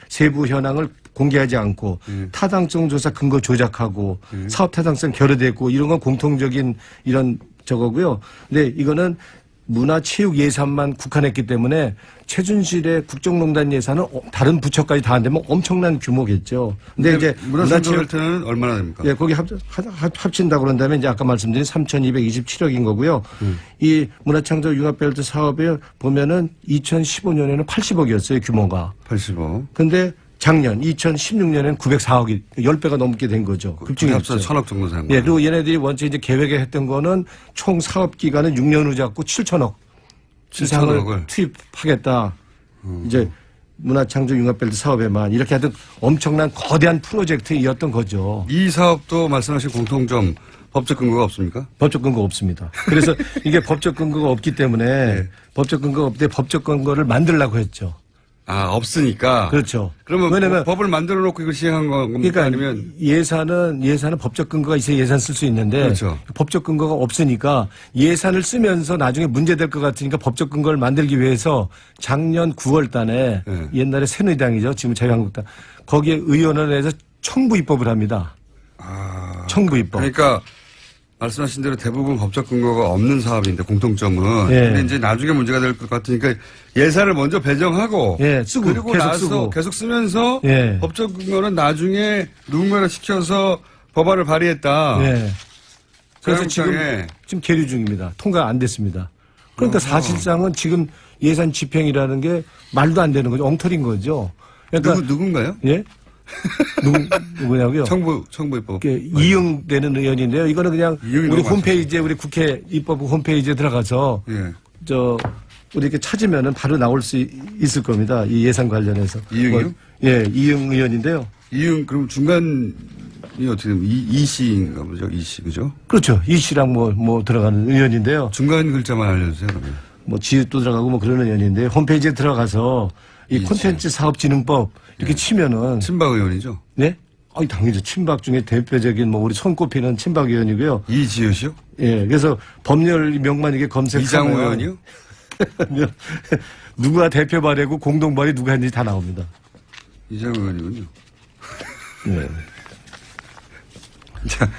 세부 현황을 공개하지 않고 예. 타당성 조사 근거 조작하고 사업 타당성 결여됐고 이런 건 공통적인 이런 저거고요. 근데 이거는 문화체육 예산만 국한했기 때문에 최순실의 국정농단 예산은 다른 부처까지 다 안 되면 엄청난 규모겠죠. 근데 이제 문화체육벨트는 얼마나 됩니까? 예, 거기 합친다고 그런다면 이제 아까 말씀드린 3,227억인 거고요. 이 문화창조융합벨트 사업에 보면은 2015년에는 80억이었어요, 규모가. 85. 근데 작년 2016년에는 904억이 10배가 넘게 된 거죠. 급증이 합쳐 됐죠. 1,000억 정도 산 거예요. 예, 그리고 얘네들이 원체 이제 계획에 했던 거는 총 사업 기간은 6년 후 잡고 7천억 이상을 7천억을 투입하겠다. 이제 문화창조융합벨트 사업에만 이렇게 하여튼 엄청난 거대한 프로젝트였던 거죠. 이 사업도 말씀하신 공통점 법적 근거가 없습니까? 법적 근거 없습니다. 그래서 이게 법적 근거가 없기 때문에 네. 법적 근거가 없대 법적 근거를 만들려고 했죠. 아, 없으니까. 그렇죠. 그러면 왜냐면 법을 만들어 놓고 이거 시행한 겁니까? 그러니까 아니면 예산은 법적 근거가 있어야 예산 쓸 수 있는데 그렇죠. 법적 근거가 없으니까 예산을 쓰면서 나중에 문제될 것 같으니까 법적 근거를 만들기 위해서 작년 9월 달에 네. 옛날에 새누리당이죠. 지금 자유한국당. 거기에 의원원에서 청부 입법을 합니다. 아, 청부 입법. 그러니까 말씀하신 대로 대부분 법적 근거가 없는 사업인데 공통점은 예. 근데 이제 나중에 문제가 될 것 같으니까 예산을 먼저 배정하고 예, 쓰고 그리고 계속 나서 쓰고. 계속 쓰면서 예. 법적 근거는 나중에 누군가를 시켜서 법안을 발의했다. 네. 그래서 자유한국당에. 지금 계류 중입니다. 통과 안 됐습니다. 그러니까 사실상은 지금 예산 집행이라는 게 말도 안 되는 거죠. 엉터리인 거죠. 그러니까 누군가요? 예? 누구냐고요? 청부 입법. 이응되는 의원인데요. 이거는 그냥 이응이 우리 너무 홈페이지에 우리 국회 입법부 홈페이지에 들어가서 예. 우리 이렇게 찾으면은 바로 나올 수 있을 겁니다. 이 예산 관련해서. 이응이요? 예, 이응 의원인데요. 이응 그럼 중간이 어떻게 되면 이 씨인가 보죠? 이 씨 그죠? 그렇죠. 이 씨랑 뭐 들어가는 의원인데요. 중간 글자만 알려주세요 그러면. 뭐 지읒도 들어가고 뭐 그러는 의원인데 홈페이지에 들어가서 이 콘텐츠 사업진흥법 이렇게 치면은 친박 의원이죠? 네? 당연히 친박 중에 대표적인 뭐 우리 손꼽히는 친박 의원이고요. 이지효시요? 예, 그래서 법률명만 이게 검색하면 이장호 의원이요? 누가 대표 발의고 공동 발의 누가 했는지 다 나옵니다. 이장호 의원이군요. 네. 자,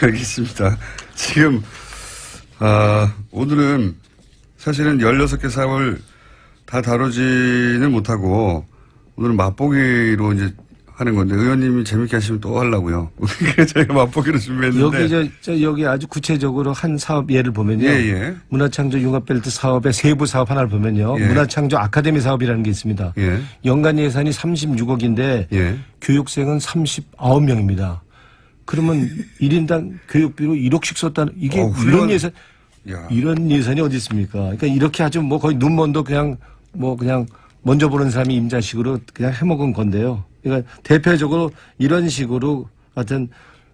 알겠습니다. 지금, 오늘은 사실은 16개 사업을 다 다루지는 못하고, 오늘은 맛보기로 이제 하는 건데, 의원님이 재밌게 하시면 또 하려고요. 그래서 저희가 맛보기로 준비했는데. 여기 여기 아주 구체적으로 한 사업 예를 보면요. 예. 문화창조 융합벨트 사업의 세부 사업 하나를 보면요. 예. 문화창조 아카데미 사업이라는 게 있습니다. 예. 연간 예산이 36억인데 예. 교육생은 39명입니다. 그러면 1인당 교육비로 1억씩 썼다는 이게 훌륭한- 야. 이런 예산이 어디 있습니까? 그러니까 이렇게 아주 뭐 거의 눈먼도 그냥 먼저 보는 사람이 임자식으로 그냥 해먹은 건데요. 그러니까 대표적으로 이런 식으로 하여튼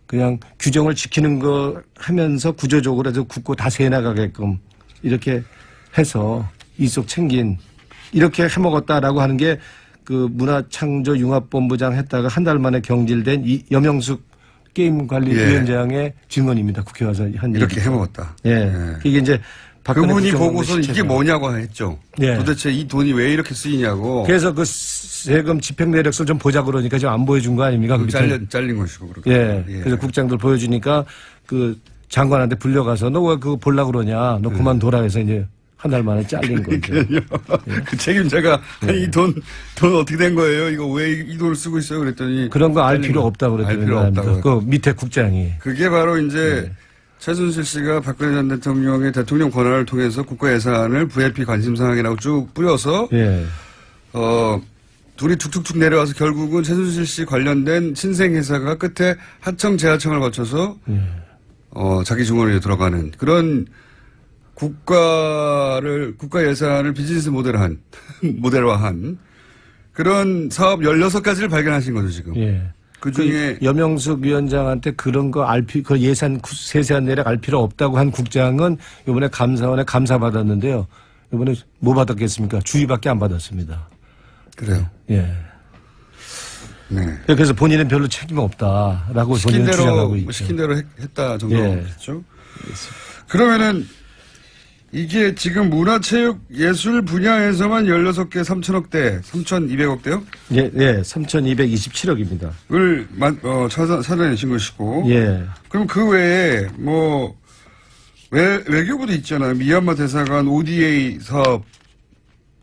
그냥 규정을 지키는 거 하면서 구조적으로 해서 굳고 다 새나가게끔 이렇게 해서 이속 챙긴 이렇게 해먹었다라고 하는 게 그 문화창조융합본부장 했다가 한 달 만에 경질된 이 염영숙 게임관리위원장의 증언입니다. 국회 와서 한 이렇게 얘기죠. 해먹었다. 예. 이게 이제 박근혜 그분이 국정농단 보고서는 이게 시체죠. 뭐냐고 했죠. 예. 도대체 이 돈이 왜 이렇게 쓰이냐고. 그래서 그 세금 집행 내역서 좀 보자 그러니까 지금 안 보여준 거 아닙니까? 그 잘린 것이고 그렇게. 예. 그래서 국장들 보여주니까 그 장관한테 불려가서 너 왜 그거 보려고 그러냐. 너 그만둬라 해서 이제 한 달 만에 잘린 거죠. 그 책임자가 아니 이 돈 어떻게 된 거예요? 이거 왜 이 돈을 쓰고 있어요? 그랬더니 그런 거 알 필요 없다고 알 그랬더니 필요 없다고. 그 밑에 국장이. 그게 바로 이제 최순실 씨가 박근혜 전 대통령의 대통령 권한을 통해서 국가 예산을 VIP 관심사항이라고 쭉 뿌려서 예. 둘이 툭툭툭 내려와서 결국은 최순실 씨 관련된 신생회사가 끝에 하청 재하청을 거쳐서 자기 주머니에 들어가는 그런 국가 예산을 비즈니스 모델화한 그런 사업 16가지를 발견하신 거죠, 지금. 예. 그 중에 염영숙 위원장한테 그런 거 그 예산 세세한 내역 알 필요 없다고 한 국장은 이번에 감사원에 감사 받았는데요. 이번에 뭐 받았겠습니까? 주의밖에 안 받았습니다. 그래요. 예. 네. 그래서 본인은 별로 책임 없다라고 본인은 주장하고 있죠. 시킨 대로 했다 정도겠죠. 예. 그러면은 이게 지금 문화체육예술 분야에서만 16개 3천억대, 3,200억대요? 예, 예, 3,227억입니다. 을 찾아내신 것이고. 예. 그럼 그 외에 뭐 외교부도 있잖아요. 미얀마 대사관 ODA 사업.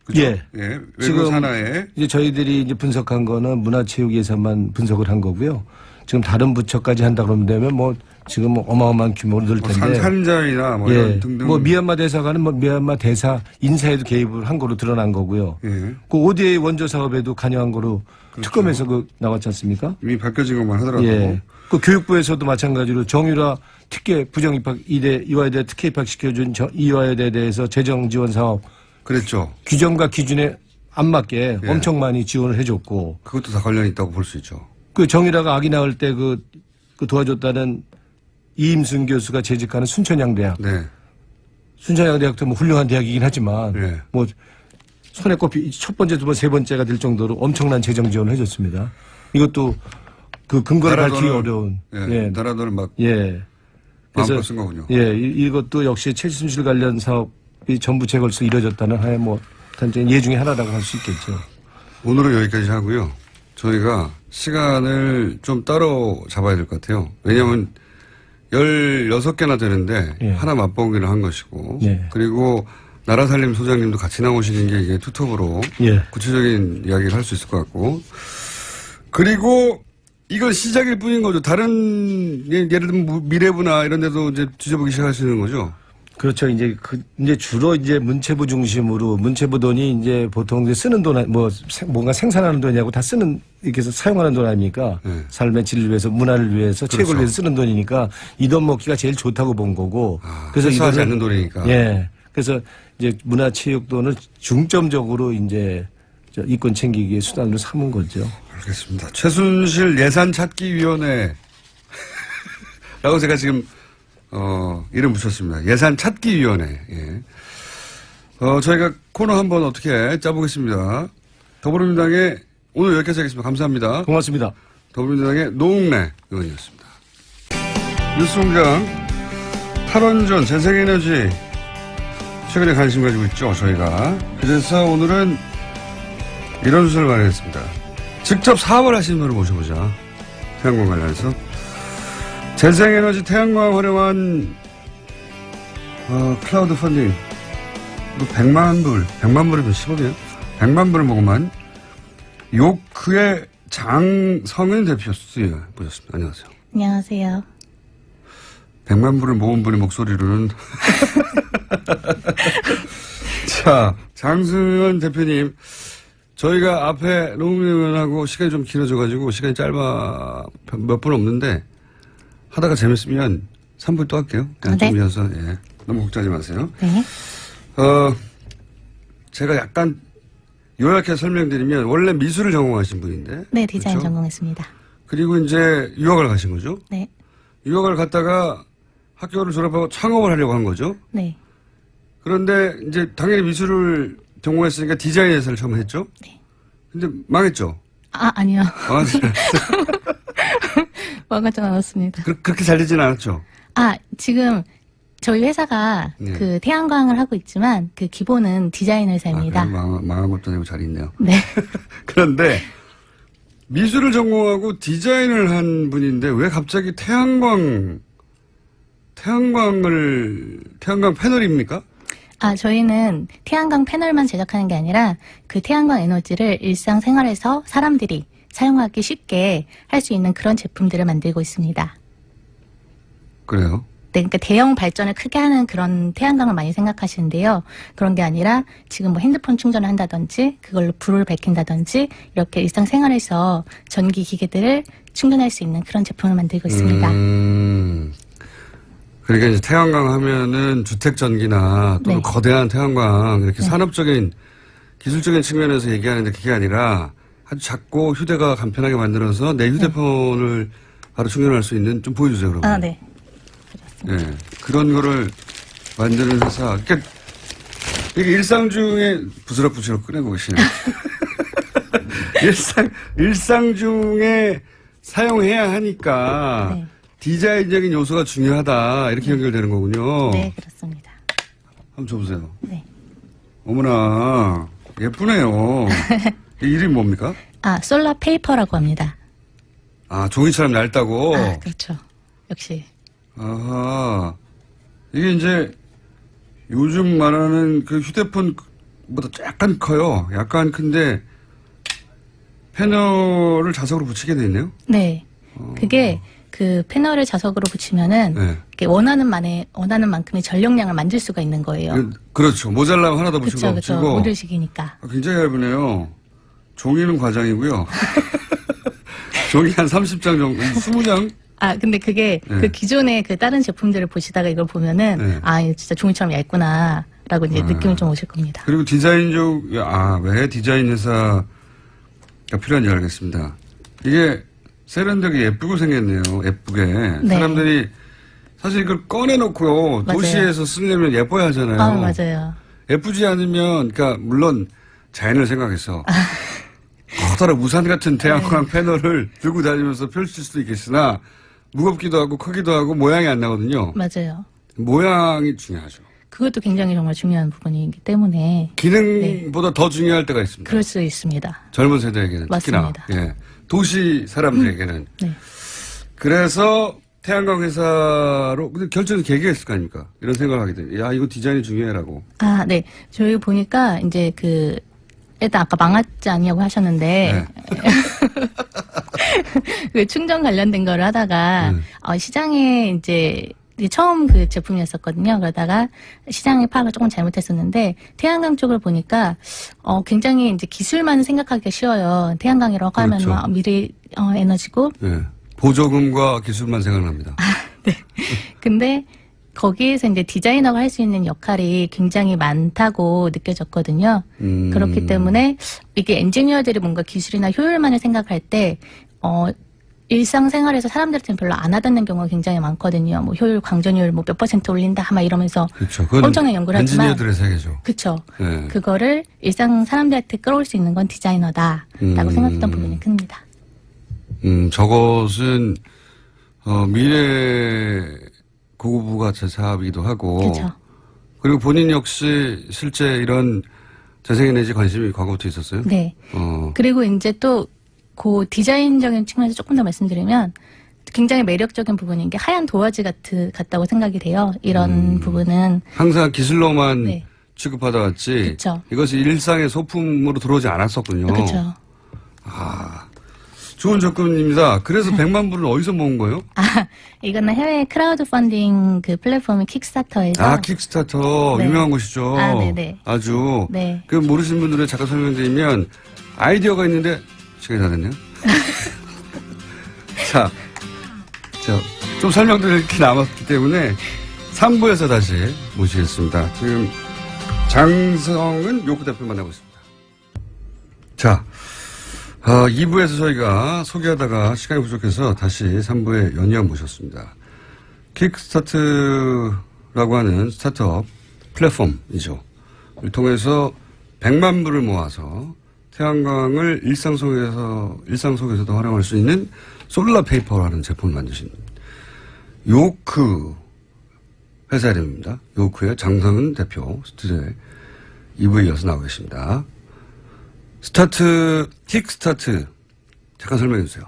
그죠? 예. 예. 외교 지금 산하에. 이제 저희들이 이제 분석한 거는 문화체육 예산만 분석을 한 거고요. 지금 다른 부처까지 한다 그러면 되면 뭐 지금 어마어마한 규모로 늘 텐데. 산자이나 뭐 예. 이런 등등. 뭐 미얀마 대사관은 뭐 미얀마 대사 인사에도 개입을 한 거로 드러난 거고요. 예. 그 ODA 원조 사업에도 관여한 거로 그렇죠. 특검에서 그 나왔지 않습니까? 이미 밝혀진 것만 하더라도. 예. 그 교육부에서도 마찬가지로 정유라 특혜 부정 입학 이화여대 특혜 입학 시켜준 이화여대에 대해서 재정 지원 사업 그랬죠. 규정과 기준에 안 맞게 예. 엄청 많이 지원을 해줬고 그것도 다 관련이 있다고 볼 수 있죠. 그 정유라가 아기 낳을 때 그 도와줬다는 이임순 교수가 재직하는 순천향대학. 네. 순천향대학도 뭐 훌륭한 대학이긴 하지만 예. 뭐 손에 꼽히 첫 번째, 두 번째, 세 번째가 될 정도로 엄청난 재정 지원을 해줬습니다. 이것도 그 근거를 밝히기 어려운. 예. 나라돈을 막 예. 마음껏 쓴 거군요. 예. 이것도 역시 최순실 관련 사업이 전부 재걸수 이뤄졌다는 하에 뭐 단적인 예 중에 하나라고 할 수 있겠죠. 오늘은 여기까지 하고요. 저희가 시간을 좀 따로 잡아야 될 것 같아요. 왜냐하면 16개나 되는데 예. 하나 맛보기를 한 것이고 예. 그리고 나라살림 소장님도 같이 나오시는 게 이게 투톱으로 예. 구체적인 이야기를 할 수 있을 것 같고 그리고 이건 시작일 뿐인 거죠. 다른 예를 들면 미래부나 이런 데도 이제 뒤져보기 시작하시는 거죠. 그렇죠. 이제 이제 주로 이제 문체부 중심으로 문체부 돈이 이제 보통 이제 쓰는 돈, 뭔가 생산하는 돈이냐고 다 쓰는, 이렇게 해서 사용하는 돈 아닙니까? 네. 삶의 질을 위해서, 문화를 위해서, 그렇죠. 체육을 위해서 쓰는 돈이니까 이 돈 먹기가 제일 좋다고 본 거고. 그래서 회수하지 이거는- 않는 돈이니까. 예. 그래서 이제 문화체육 돈을 중점적으로 이제 이권 챙기기의 수단으로 삼은 거죠. 알겠습니다. 최순실 예산찾기위원회 라고 제가 지금 이름 붙였습니다. 예산찾기위원회. 예. 저희가 코너 한번 어떻게 짜보겠습니다. 더불어민주당의 오늘 여기까지 하겠습니다. 감사합니다. 고맙습니다. 더불어민주당의 노웅래 의원이었습니다. 뉴스공장 탈원전 재생에너지 최근에 관심 가지고 있죠. 저희가. 그래서 오늘은 이런 수사를 마련했습니다. 직접 사업을 하시는 분을 모셔보자. 태양광 관련해서. 재생에너지 태양광 활용한 클라우드 펀딩 100만 불이면 10억이에요. 100만 불을 모금한 요크의 장성은 대표 모셨습니다. 안녕하세요. 안녕하세요. 100만 불을 모은 분의 목소리로는 자, 장승현 대표님, 저희가 앞에 노웅래 의원하고 시간이 좀 길어져가지고 시간이 몇 분 없는데 하다가 재밌으면 3분 또 할게요. 그냥 네. 좀 이어서, 예. 너무 걱정하지 마세요. 네. 제가 약간 요약해서 설명드리면 원래 미술을 전공하신 분인데. 네, 디자인 그렇죠? 전공했습니다. 그리고 이제 유학을 가신 거죠. 네. 유학을 갔다가 학교를 졸업하고 창업을 하려고 한 거죠. 네. 그런데 이제 당연히 미술을 전공했으니까 디자인 회사를 처음 했죠? 네. 근데 망했죠? 아니요. 망했어요. 망하진 않았습니다. 그렇게 잘 되진 않았죠? 지금 저희 회사가 네. 그 태양광을 하고 있지만 그 기본은 디자인 회사입니다. 망한 것도 아니고 잘 있네요. 네. 그런데 미술을 전공하고 디자인을 한 분인데 왜 갑자기 태양광 패널입니까? 저희는 태양광 패널만 제작하는 게 아니라 그 태양광 에너지를 일상생활에서 사람들이 사용하기 쉽게 할 수 있는 그런 제품들을 만들고 있습니다. 그래요? 네, 그러니까 대형 발전을 크게 하는 그런 태양광을 많이 생각하시는데요. 그런 게 아니라 지금 뭐 핸드폰 충전을 한다든지 그걸로 불을 밝힌다든지 이렇게 일상생활에서 전기 기계들을 충전할 수 있는 그런 제품을 만들고 있습니다. 그러니까 이제 태양광 하면은 주택 전기나 또는 네. 거대한 태양광 이렇게 산업적인 기술적인 측면에서 얘기하는데 그게 아니라 아주 작고 휴대가 간편하게 만들어서 내 휴대폰을 바로 충전할 수 있는 좀 보여주세요 그러면. 네. 네, 그런 거를 만드는 회사. 그러니까 이게 일상 중에 부스럭부스럭 꺼내고 계시네요. 일상 중에 사용해야 하니까 네. 디자인적인 요소가 중요하다 이렇게 연결되는 거군요. 네, 그렇습니다. 한번 줘보세요. 네. 어머나 예쁘네요. 이 이름이 뭡니까? 솔라 페이퍼라고 합니다. 종이처럼 얇다고. 그렇죠. 역시. 아하. 이게 이제 요즘 말하는 그 휴대폰보다 약간 커요. 약간 큰데 패널을 자석으로 붙이게 돼 있네요. 네. 그게 그 패널을 자석으로 붙이면은 네. 이렇게 원하는 만큼의 전력량을 만들 수가 있는 거예요. 그렇죠. 모자라면 하나 더 붙이고 그렇죠. 모듈식이니까. 굉장히 얇으네요. 종이는 과장이고요. 종이 한 30장 정도, 20장? 근데 그게 네. 그 기존의 그 다른 제품들을 보시다가 이걸 보면은 네. 이거 진짜 종이처럼 얇구나라고 이제 느낌을 좀 오실 겁니다. 그리고 디자인적, 왜 디자인 회사가 필요한지 알겠습니다. 이게 세련되게 예쁘고 생겼네요. 예쁘게. 네. 사람들이 사실 이걸 꺼내놓고요. 맞아요. 도시에서 쓰려면 예뻐야 하잖아요. 맞아요. 예쁘지 않으면, 그러니까 물론 자연을 생각해서 커다란 우산 같은 태양광 패널을 들고 다니면서 펼칠 수도 있겠으나 무겁기도 하고 크기도 하고 모양이 안 나거든요. 맞아요. 모양이 중요하죠. 그것도 굉장히 정말 중요한 부분이기 때문에 기능보다 더 중요할 때가 있습니다. 그럴 수 있습니다. 젊은 세대에게는 특히나. 맞습니다. 예. 도시 사람들에게는. 네. 그래서 태양광 회사로 근데 결정의 계기가 있을 거 아닙니까? 이런 생각을 하게 돼요. 이거 디자인이 중요해라고. 네. 저희 보니까 이제 일단 아까 망하지 않냐고 하셨는데 그 충전 관련된 거를 하다가 시장에 이제 처음 그 제품이었었거든요. 그러다가 시장의 파악을 조금 잘못했었는데 태양광 쪽을 보니까 굉장히 이제 기술만 생각하기가 쉬워요. 태양광이라고 하면 그렇죠. 막 미래 에너지고. 네. 보조금과 기술만 생각납니다. 네. 근데 거기에서 이제 디자이너가 할 수 있는 역할이 굉장히 많다고 느껴졌거든요. 그렇기 때문에 이게 엔지니어들이 뭔가 기술이나 효율만을 생각할 때 일상생활에서 사람들한테는 별로 안 와닿는 경우가 굉장히 많거든요. 뭐 효율, 광전율 뭐 몇 % 올린다 막 이러면서 그렇죠. 그건 엄청난 연구를 하지만 엔지니어들의 세계죠. 그렇죠. 네. 그거를 일상 사람들한테 끌어올 수 있는 건 디자이너다라고 생각했던 부분이 큽니다. 저것은 미래 고부가 제사업이기도 하고 그렇죠. 그리고 본인 역시 실제 이런 재생에너지 관심이 과거부터 있었어요? 네. 그리고 이제 또 그 디자인적인 측면에서 조금 더 말씀드리면 굉장히 매력적인 부분인 게 하얀 도화지 같다고 생각이 돼요. 이런 부분은. 항상 기술로만 네. 취급하다 왔지 그쵸. 이것이 일상의 소품으로 들어오지 않았었군요. 그렇죠. 좋은 접근입니다. 그래서 100만 불은 어디서 모은 거예요? 이거는 해외 크라우드 펀딩 그 플랫폼인 킥스타터에서. 킥스타터 네. 유명한 곳이죠. 네네. 아주. 네. 그 모르시는 분들은 잠깐 설명드리면 아이디어가 있는데 시간이 다 됐네요. 좀 설명드릴 게 남았기 때문에 3부에서 다시 모시겠습니다. 지금 장성은 요구 대표 만나고 있습니다. 2부에서 저희가 소개하다가 시간이 부족해서 다시 3부에 연이어 모셨습니다. 킥스타트라고 하는 스타트업 플랫폼이죠. 을 통해서 100만 불을 모아서 태양광을 일상 속에서도 활용할 수 있는 솔라 페이퍼라는 제품을 만드신 요크 회사 이름입니다. 요크의 장성은 대표 스튜디오에 2부에 이어서 나오고 계십니다. 킥스타트 잠깐 설명해 주세요.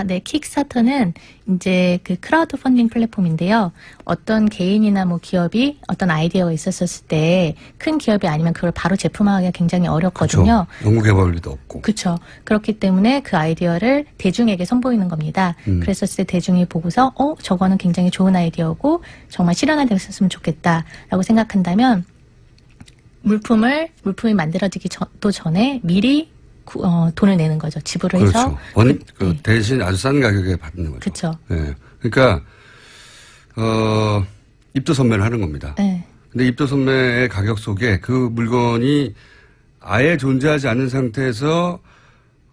네. 킥스타터는 이제 그 크라우드 펀딩 플랫폼인데요. 어떤 개인이나 뭐 기업이 어떤 아이디어가 있었을 때 큰 기업이 아니면 그걸 바로 제품화하기가 굉장히 어렵거든요. 그렇죠. 연구개발비도 없고. 그렇죠. 그렇기 때문에 그 아이디어를 대중에게 선보이는 겁니다. 그랬었을 때 대중이 보고서 저거는 굉장히 좋은 아이디어고 정말 실현화되었으면 좋겠다라고 생각한다면 물품이 만들어지기 전에 미리 돈을 내는 거죠. 지불을 해서. 그렇죠. 대신 아주 싼 가격에 받는 거죠. 그렇죠. 네. 그러니까 입도 선매를 하는 겁니다. 네. 근데 입도 선매의 가격 속에 그 물건이 아예 존재하지 않는 상태에서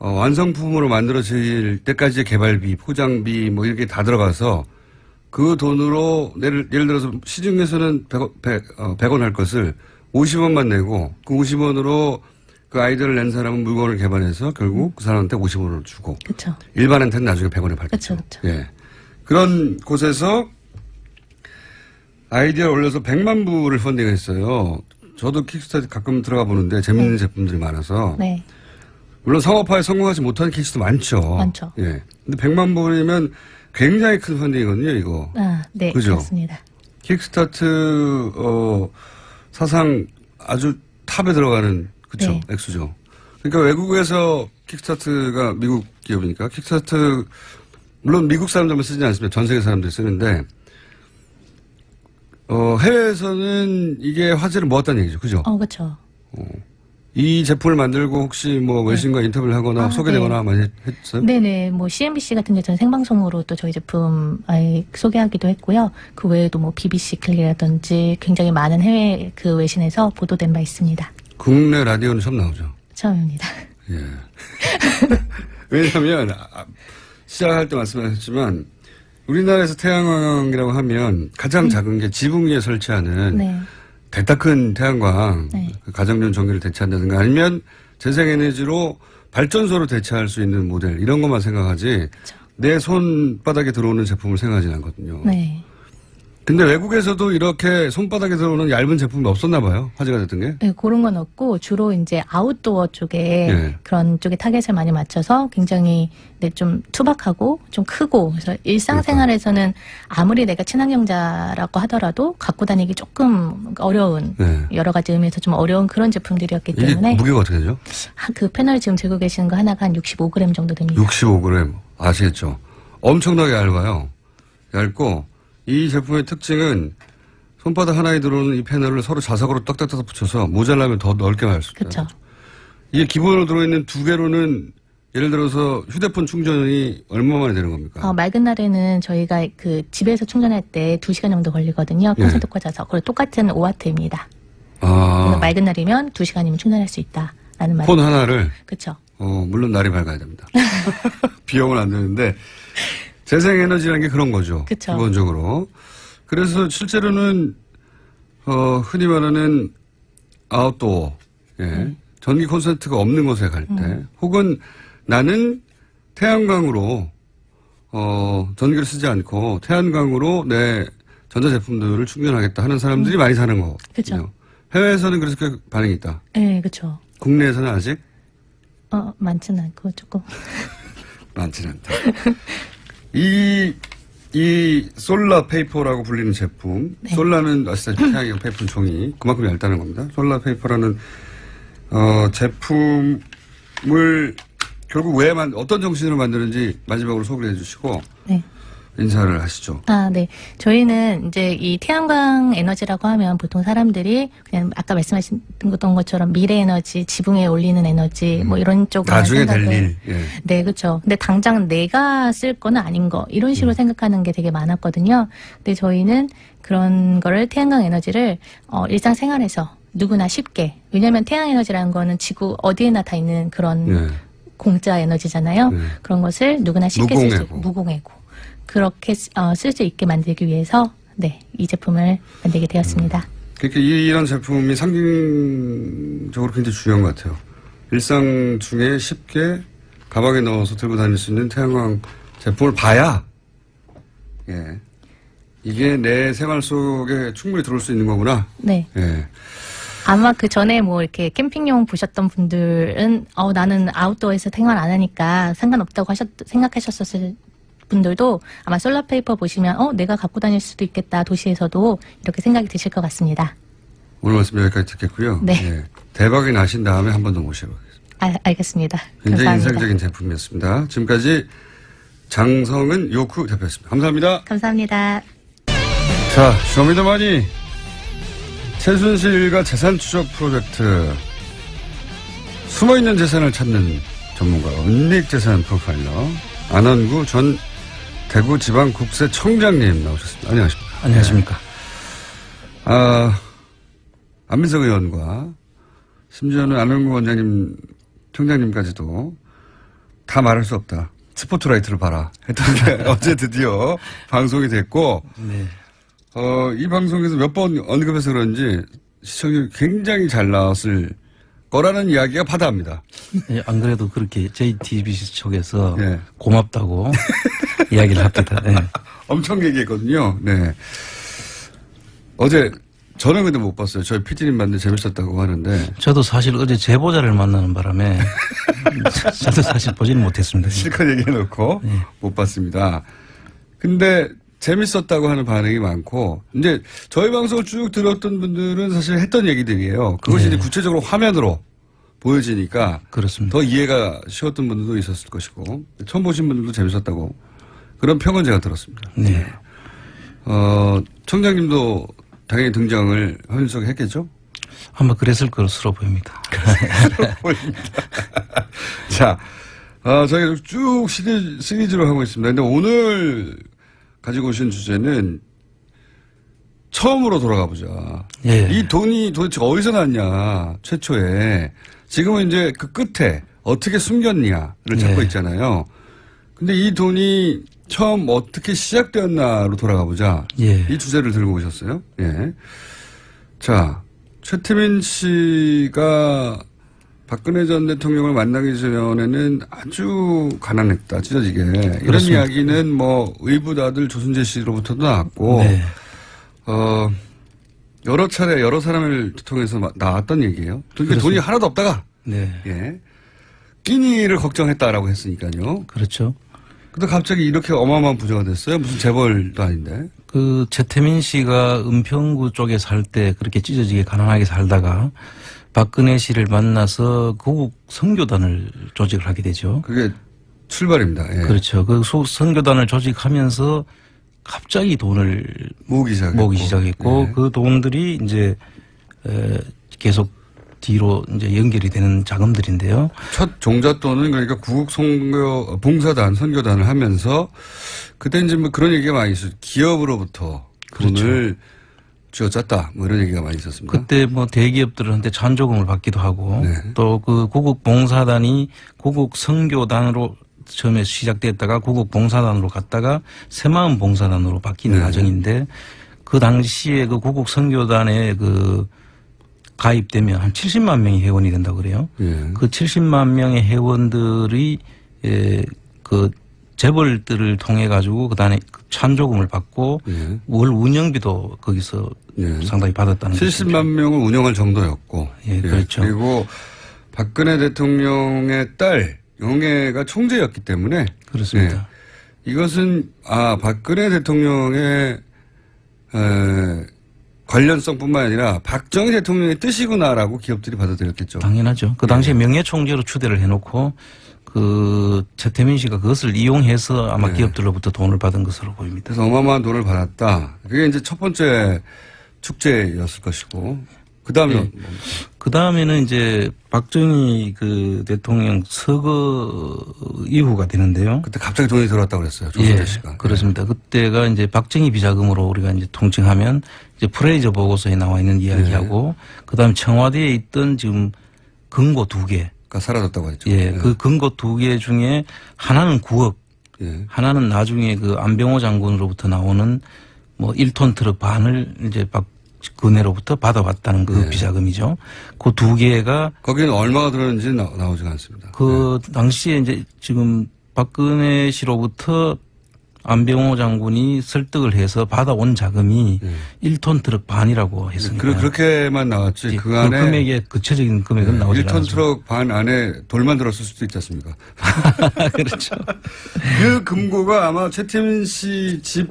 완성품으로 만들어질 때까지의 개발비, 포장비 뭐 이렇게 다 들어가서 그 돈으로 예를 들어서 시중에서는 100원 할 것을 50원만 내고 그 50원으로 그 아이디어를 낸 사람은 물건을 개발해서 결국 그 사람한테 50원을 주고. 그렇죠. 일반한테는 나중에 100원에 팔겠죠. 그렇죠. 예. 그런 곳에서 아이디어를 올려서 100만 불을 펀딩했어요. 저도 킥스타트 가끔 들어가 보는데 재밌는 제품들이 많아서. 네. 물론 상업화에 성공하지 못한 케이스도 많죠. 많죠. 예. 근데 100만 불이면 굉장히 큰 펀딩이거든요, 이거. 네. 그죠? 그렇습니다. 킥스타트, 사상 아주 탑에 들어가는 그쵸. 네. 액수죠. 그러니까 외국에서 킥스타트가 미국 기업이니까 킥스타트, 물론 미국 사람들만 쓰지 않습니다. 전 세계 사람들이 쓰는데, 해외에서는 이게 화제를 모았다는 얘기죠. 그죠? 그렇죠. 이 제품을 만들고 혹시 뭐 외신과 인터뷰를 하거나 소개되거나 많이 했어요? 네네. 뭐 CNBC 같은 데서는 생방송으로 또 저희 제품 소개하기도 했고요. 그 외에도 뭐 BBC 클리라든지 굉장히 많은 해외 그 외신에서 보도된 바 있습니다. 국내 라디오는 처음 나오죠? 처음입니다. 예. 왜냐하면 시작할 때 말씀하셨지만 우리나라에서 태양광이라고 하면 가장 작은 게 지붕 위에 설치하는 네. 대따 큰 태양광, 네. 가정용 전기를 대체한다든가 아니면 재생에너지로 발전소로 대체할 수 있는 모델 이런 것만 생각하지 그쵸. 내 손바닥에 들어오는 제품을 생각하지는 않거든요. 네. 근데 외국에서도 이렇게 손바닥에 들어오는 얇은 제품이 없었나 봐요. 화제가 됐던 게. 네, 그런 건 없고 주로 이제 아웃도어 쪽에 네. 그런 쪽에 타겟을 많이 맞춰서 굉장히 좀 투박하고 좀 크고 그래서 일상생활에서는 아무리 내가 친환경자라고 하더라도 갖고 다니기 조금 어려운 네. 여러 가지 의미에서 좀 어려운 그런 제품들이었기 이게 때문에 무게가 어떻게 되죠? 그 패널 지금 들고 계시는 거 하나가 한 65g 정도 됩니다. 65g. 아시겠죠? 엄청나게 얇아요. 얇고 이 제품의 특징은 손바닥 하나에 들어오는 이 패널을 서로 자석으로 딱딱딱 붙여서 모자라면 더 넓게 할 수 있어요. 그렇죠. 이게 기본으로 들어있는 두 개로는 예를 들어서 휴대폰 충전이 얼마 만에 되는 겁니까? 맑은 날에는 저희가 그 집에서 충전할 때 2시간 정도 걸리거든요. 콘센트 꽂아서. 그리고 똑같은 5W입니다. 그래서 맑은 날이면 2시간이면 충전할 수 있다라는 말이죠. 폰 하나를? 그렇죠. 물론 날이 밝아야 됩니다. 비용은 안 드는데 재생에너지라는 게 그런 거죠. 그쵸. 기본적으로. 그래서 실제로는 흔히 말하는 아웃도어, 전기 콘센트가 없는 곳에 갈 때, 혹은 나는 태양광으로 전기를 쓰지 않고 태양광으로 내 전자제품들을 충전하겠다 하는 사람들이 많이 사는 거거든요. 그쵸. 해외에서는 그래서 그 반응이 있다. 네, 그렇죠. 국내에서는 아직 많지는 않고 조금 많지는 않다. 이 솔라 페이퍼라고 불리는 제품, 네. 솔라는 아시다시피 태양광 페이퍼 종이 그만큼 얇다는 겁니다. 솔라 페이퍼라는 제품을 결국 왜 어떤 정신으로 만드는지 마지막으로 소개해 주시고 네. 인사를 하시죠. 네. 저희는 이제 이 태양광 에너지라고 하면 보통 사람들이 그냥 아까 말씀하셨던 것처럼 미래 에너지, 지붕에 올리는 에너지 뭐 이런 쪽으로 나중에 될 일. 예. 네, 그렇죠. 근데 당장 내가 쓸 거는 아닌 거 이런 식으로 생각하는 게 되게 많았거든요. 근데 저희는 그런 거를 태양광 에너지를 일상생활에서 누구나 쉽게 왜냐하면 태양 에너지라는 거는 지구 어디에나 다 있는 그런 공짜 에너지잖아요. 그런 것을 누구나 쉽게 쓸 수 있고 무공해고 그렇게 쓸 수 있게 만들기 위해서 이 제품을 만들게 되었습니다. 그러니까 이런 제품이 상징적으로 굉장히 중요한 것 같아요. 일상 중에 쉽게 가방에 넣어서 들고 다닐 수 있는 태양광 제품을 봐야, 예. 이게 내 생활 속에 충분히 들어올 수 있는 거구나. 네. 예. 아마 그 전에 뭐 이렇게 캠핑용 보셨던 분들은 나는 아웃도어에서 생활 안 하니까 상관없다고 생각하셨었을 분들도 아마 솔라페이퍼 보시면 내가 갖고 다닐 수도 있겠다. 도시에서도 이렇게 생각이 드실 것 같습니다. 오늘 말씀 여기까지 듣겠고요. 네. 예. 대박이 나신 다음에 한 번 더 모시도록 하겠습니다. 알겠습니다. 굉장히 감사합니다. 인상적인 제품이었습니다. 지금까지 장성은 요쿠 대표였습니다. 감사합니다. 감사합니다. 자, 쇼미더머니 최순실과 재산 추적 프로젝트 숨어있는 재산을 찾는 전문가 은닉재산 프로파일러 안원구 전 대구지방국세청장님 나오셨습니다. 안녕하십니까. 안녕하십니까. 네. 안민석 의원과 심지어는 안원구 원장님 청장님까지도 다 말할 수 없다. 스포트라이트를 봐라 했던 게 어제 드디어 방송이 됐고 네. 이 방송에서 몇 번 언급해서 그런지 시청률이 굉장히 잘 나왔을 거라는 이야기가 바다합니다. 예, 안 그래도 그렇게 JTBC 쪽에서 네. 고맙다고 이야기를 합니다. 네. 엄청 얘기했거든요. 네. 어제 저는 근데 못 봤어요. 저희 PD님 봤는데 재밌었다고 하는데 저도 사실 어제 제보자를 만나는 바람에 저도 사실 보지는 못했습니다. 실컷 얘기해놓고 네. 못 봤습니다. 근데 재밌었다고 하는 반응이 많고 이제 저희 방송을 쭉 들었던 분들은 사실 했던 얘기들이에요. 그것이 네. 이제 구체적으로 화면으로 보여지니까 그렇습니다. 더 이해가 쉬웠던 분들도 있었을 것이고 처음 보신 분들도 재밌었다고 그런 평은 제가 들었습니다. 네. 청장님도 당연히 등장을 허윤석이 했겠죠? 아마 그랬을 것으로 보입니다. 보입니다. 자, 저희가 쭉 시리즈로 하고 있습니다. 근데 오늘 가지고 오신 주제는 처음으로 돌아가 보자. 예. 이 돈이 도대체 어디서 났냐, 최초에. 지금은 이제 그 끝에 어떻게 숨겼냐를 찾고 예. 있잖아요. 근데 이 돈이 처음 어떻게 시작되었나로 돌아가 보자. 예. 이 주제를 들고 오셨어요. 예. 자, 최태민 씨가 박근혜 전 대통령을 만나기 전에는 아주 가난했다, 찢어지게. 이런 그렇습니다. 이야기는 뭐 의붓 아들 조순재 씨로부터도 나왔고, 네. 여러 차례 여러 사람을 통해서 나왔던 얘기예요. 그러니까 돈이 하나도 없다가, 네. 예. 끼니를 걱정했다라고 했으니까요. 그렇죠. 근데 갑자기 이렇게 어마어마한 부자가 됐어요? 무슨 재벌도 아닌데. 그 최태민 씨가 은평구 쪽에 살 때 그렇게 찢어지게 가난하게 살다가 박근혜 씨를 만나서 고국 선교단을 조직을 하게 되죠. 그게 출발입니다. 예. 그렇죠. 그 선교단을 조직하면서 갑자기 돈을 모으기 시작했고 예. 그 돈들이 이제 계속 뒤로 이제 연결이 되는 자금들인데요. 첫 종잣돈은 그러니까 구국 봉사단, 선교단을 하면서 그때 이제 뭐 그런 얘기가 많이 있었죠. 기업으로부터 그렇죠. 돈을 쥐어짰다. 뭐 이런 얘기가 많이 있었습니다. 그때 뭐 대기업들한테 잔조금을 받기도 하고 네. 또 그 구국 봉사단이 구국 선교단으로 처음에 시작됐다가 구국 봉사단으로 갔다가 새마을 봉사단으로 바뀌는 네. 과정인데 그 당시에 그 구국 선교단에 그 가입되면 한 70만 명이 회원이 된다고 그래요. 예. 그 70만 명의 회원들이 그 재벌들을 통해 가지고 그다음에 찬조금을 받고 예. 월 운영비도 거기서 예. 상당히 받았다는 거죠. 70만 명을 운영할 정도였고. 예, 그렇죠. 그리고 박근혜 대통령의 딸 영애가 총재였기 때문에 그렇습니다. 이것은 박근혜 대통령의 관련성뿐만 아니라 박정희 대통령의 뜻이구나라고 기업들이 받아들였겠죠. 당연하죠. 그 당시에 명예총재로 추대를 해놓고 그 최태민 씨가 그것을 이용해서 아마 네. 기업들로부터 돈을 받은 것으로 보입니다. 그래서 어마어마한 돈을 받았다. 그게 이제 첫 번째 축제였을 것이고 그 다음에 네. 그 다음에는 이제 박정희 그 대통령 서거 이후가 되는데요. 그때 갑자기 돈이 들어왔다고 그랬어요. 조선재 예, 씨가. 그렇습니다. 그때가 이제 박정희 비자금으로 우리가 이제 통칭하면 이제 프레이저 보고서에 나와 있는 이야기하고 그다음에 청와대에 있던 지금 금고 2개. 가 사라졌다고 했죠. 예, 그 금고 2개 중에 하나는 9억, 예. 하나는 나중에 그 안병호 장군으로부터 나오는 뭐 1톤 트럭 반을 이제 근해로부터 받아왔다는 그 비자금이죠. 그 두 개가 거기는 얼마가 들었는지 나오지가 않습니다. 그 당시에 이제 지금 박근혜 씨로부터 안병호 장군이 설득을 해서 받아온 자금이 1톤 트럭 반이라고 했습니다. 그렇게만 나왔지. 그 그 안에 금액의 구체적인 금액은 나오지 1톤 않았습니다. 트럭 반 안에 돌만 들었을 수도 있지 않습니까? 그렇죠. 그 금고가 아마 최태민 씨 집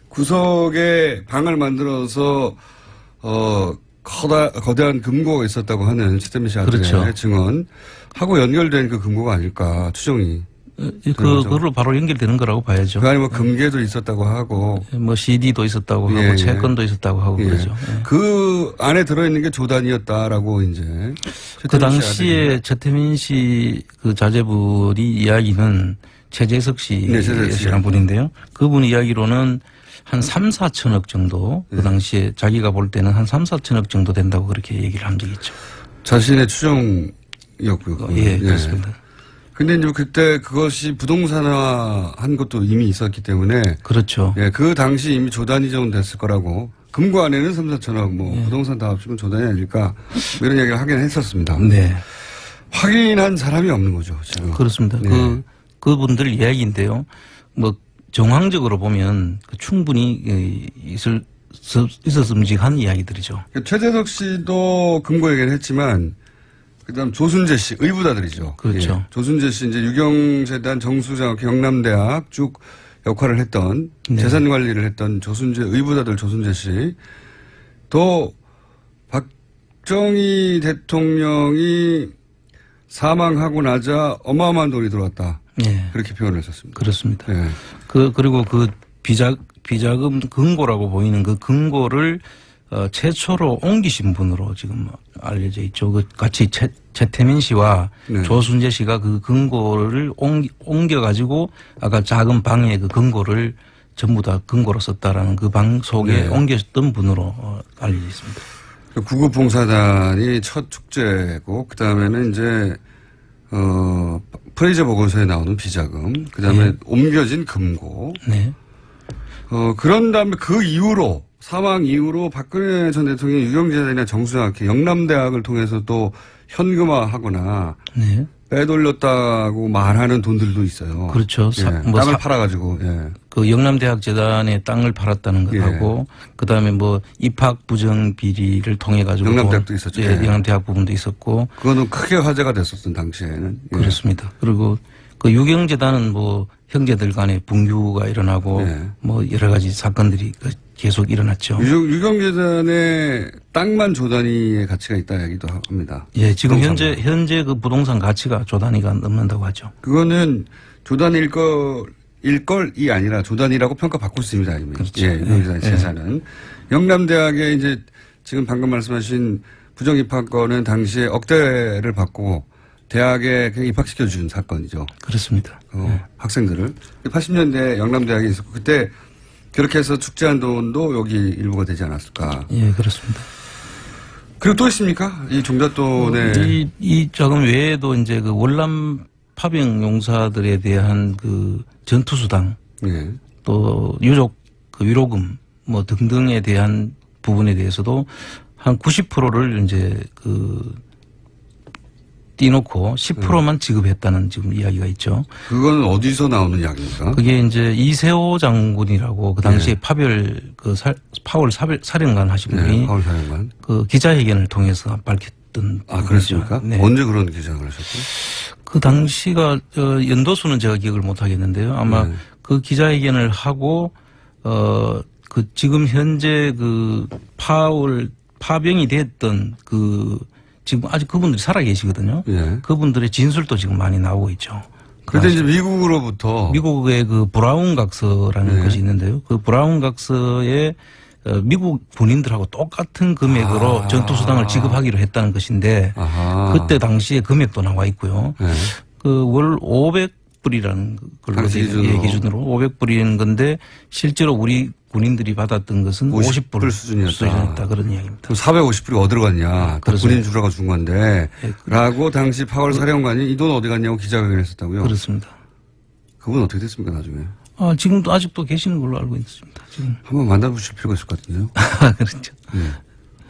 구석에 방을 만들어서 거대한 금고가 있었다고 하는 최태민 씨 아들의 그렇죠. 증언하고 연결된 그 금고가 아닐까 추정이. 그걸로 바로 연결되는 거라고 봐야죠. 그 안에 뭐 금괴도 있었다고 하고. 뭐 CD도 있었다고 예, 하고 예. 채권도 있었다고 하고 예. 그러죠. 예. 그 안에 들어있는 게 조단이었다라고 이제. 그 최태민 씨 당시에 아들이. 최태민 씨 그 자제분이 이야기는 최재석 네, 최재석 씨. 씨라는 분인데요. 그분 이야기로는 한 3, 4천억 정도 그 당시에 자기가 볼 때는 한 3, 4천억 정도 된다고 그렇게 얘기를 한 적이 있죠. 자신의 추정이었고요. 예, 그렇습니다. 근데 이제 그때 그것이 부동산화 한 것도 이미 있었기 때문에 그렇죠. 예, 그 당시 이미 조단이 좀 됐을 거라고 금고 안에는 3, 4천억 뭐 부동산 다 합치면 조단이 아닐까 뭐 이런 이야기를 하긴 했었습니다. 네. 확인한 사람이 없는 거죠, 지금. 그렇습니다. 네. 그분들 이야기인데요. 뭐 정황적으로 보면 충분히 있었음직한 이야기들이죠. 최재석 씨도 금고 얘기를 했지만 그다음 조순재 씨 의붓아들이죠. 그렇죠. 예. 조순재 씨 이제 유경재단 정수장 경남대학 쭉 역할을 했던 네. 재산 관리를 했던 조순재 의붓아들 조순재 씨 또 박정희 대통령이 사망하고 나자 어마어마한 돈이 들어왔다. 예. 그렇게 표현을 했었습니다. 그렇습니다. 예. 그리고 그 비자금 금고라고 보이는 그 금고를 최초로 옮기신 분으로 지금 알려져 있죠. 그 같이 최태민 씨와 네. 조순재 씨가 그 금고를 옮겨가지고 아까 작은 방에 그 금고를 전부 다 금고로 썼다라는 그 방 속에 네. 옮겼던 분으로 알려져 있습니다. 구급봉사단이 첫 축제고 그 다음에는 이제 프레이저 보고서에 나오는 비자금, 그 다음에 네. 옮겨진 금고. 네. 그런 다음에 그 이후로 사망 이후로 박근혜 전 대통령이 유경재단이나 정수학 영남대학을 통해서 또 현금화하거나 네. 빼돌렸다고 말하는 돈들도 있어요. 그렇죠. 예. 뭐 땅을 팔아가지고. 예. 그 영남대학 재단에 땅을 팔았다는 것하고 그다음에 뭐 입학 부정 비리를 통해 가지고 영남대학도 있었죠. 예, 예. 영남대학 부분도 있었고 그거는 크게 화제가 됐었던 당시에는. 예. 그렇습니다. 그리고 그 유경재단은 뭐 형제들 간에 분규가 일어나고 예. 뭐 여러 가지 사건들이 계속 일어났죠. 유경재단의 땅만 조 단위의 가치가 있다 얘기도 합니다. 예, 지금 부동산만. 현재 그 부동산 가치가 조 단위가 넘는다고 하죠. 그거는 조 단위일 걸이 아니라 조 단위라고 평가받고 있습니다. 이미. 그렇죠. 예, 유경재단의 재산은. 영남대학에 이제 지금 방금 말씀하신 부정입학건은 당시에 억대를 받고 대학에 그냥 입학시켜준 사건이죠. 그렇습니다. 학생들을. 80년대 영남대학에 있었고 그때 그렇게 해서 축제한 돈도 여기 일부가 되지 않았을까. 예, 그렇습니다. 그리고 또 있습니까? 이 종잣돈에. 이 자금 외에도 이제 그 월남 파병 용사들에 대한 그 전투수당 예. 또 유족 그 위로금 뭐 등등에 대한 부분에 대해서도 한 90%를 이제 그 띄놓고 10%만 지급했다는 지금 이야기가 있죠. 그건 어디서 나오는 이야기입니까? 그게 이제 이세호 장군이라고 그 당시에 파월 사령관 하신 분이 네, 파월 사령관. 그 기자회견을 통해서 밝혔던. 아, 그렇습니까? 네. 언제 그런 기장을 하셨고? 그 당시가 연도수는 제가 기억을 못 하겠는데요. 아마 네. 그 기자회견을 하고 그 지금 현재 그 파병이 됐던 그 지금 아직 그분들이 살아 계시거든요. 예. 그분들의 진술도 지금 많이 나오고 있죠. 그런데 이제 미국으로부터. 미국의 그 브라운 각서라는 네. 것이 있는데요. 그 브라운 각서에 미국 군인들하고 똑같은 금액으로 전투수당을 지급하기로 했다는 것인데 아하. 그때 당시에 금액도 나와 있고요. 네. 그 월 500불이라는 걸로 당시 기준으로. 500불인 건데 실제로 우리 군인들이 받았던 것은 50불 50불 수준이었다. 그런 이야기입니다. 그럼 450불이 어디로 갔냐. 다 그렇습니다. 군인 주라고 준 건데. 예, 라고 당시 파월 사령관이 이 돈 어디 갔냐고 기자회견을 했었다고요. 그렇습니다. 그분 어떻게 됐습니까, 나중에? 지금도 아직도 계시는 걸로 알고 있습니다. 지금. 한번 만나보실 필요가 있을 것 같은데요. 그렇죠. 네.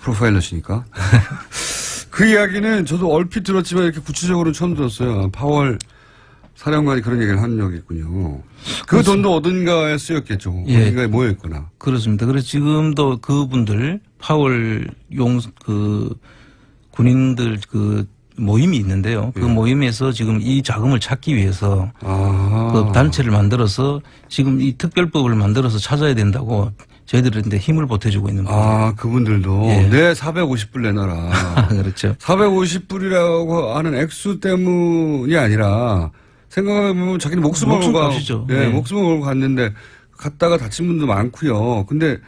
프로파일러시니까. 그 이야기는 저도 얼핏 들었지만 이렇게 구체적으로는 처음 들었어요. 파월 사령관이 그런 얘기를 한 적이 있군요. 그 돈도 어딘가에 쓰였겠죠. 예. 어딘가에 모여있거나. 그렇습니다. 그래서 지금도 그분들 파월 군인들 그 모임이 있는데요. 그 모임에서 지금 이 자금을 찾기 위해서 그 단체를 만들어서 지금 이 특별법을 만들어서 찾아야 된다고 저희들한테 힘을 보태주고 있는 겁니다. 그분들도 예. 내 450불 내놔라. 그렇죠. 450불이라고 하는 액수 때문이 아니라 생각해보면 자기는 목숨을 목숨 걸고 값이죠. 예, 네. 목숨을 걸고 갔는데 갔다가 다친 분도 많고요. 근데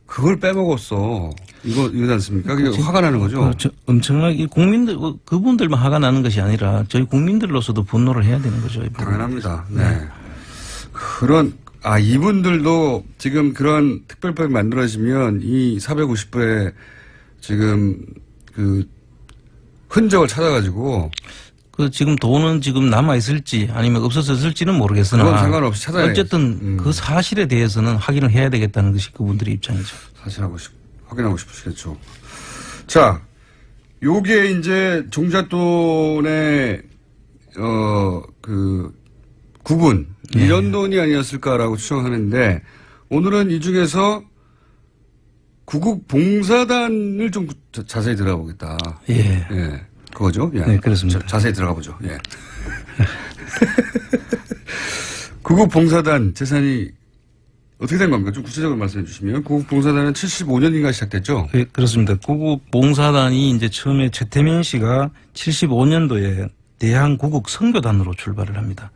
그걸 빼먹었어. 이거지 않습니까? 그게 화가 나는 거죠. 그렇죠. 엄청나게 국민들 그분들만 화가 나는 것이 아니라 저희 국민들로서도 분노를 해야 되는 거죠. 당연합니다. 네. 이분들도 지금 그런 특별법이 만들어지면 이 450불에 지금 그 흔적을 찾아가지고 지금 돈은 지금 남아 있을지 아니면 없어졌을지는 모르겠으나 그건 상관없이 찾아야 어쨌든 그 사실에 대해서는 확인을 해야 되겠다는 것이 그분들의 입장이죠. 사실 확인하고 싶으시겠죠. 자, 요게 이제 종잣돈의 구분 이런 돈이 아니었을까라고 추정하는데 오늘은 이 중에서 구국 봉사단을 좀 자세히 들어보겠다. 예. 예. 그거죠? 예. 네, 그렇습니다. 자세히 들어가 보죠. 예. 구국 봉사단 재산이 어떻게 된 겁니까? 좀 구체적으로 말씀해 주시면. 구국 봉사단은 75년인가 시작됐죠? 네, 그렇습니다. 구국 봉사단이 이제 처음에 최태민 씨가 75년도에 대한구국 선교단으로 출발을 합니다.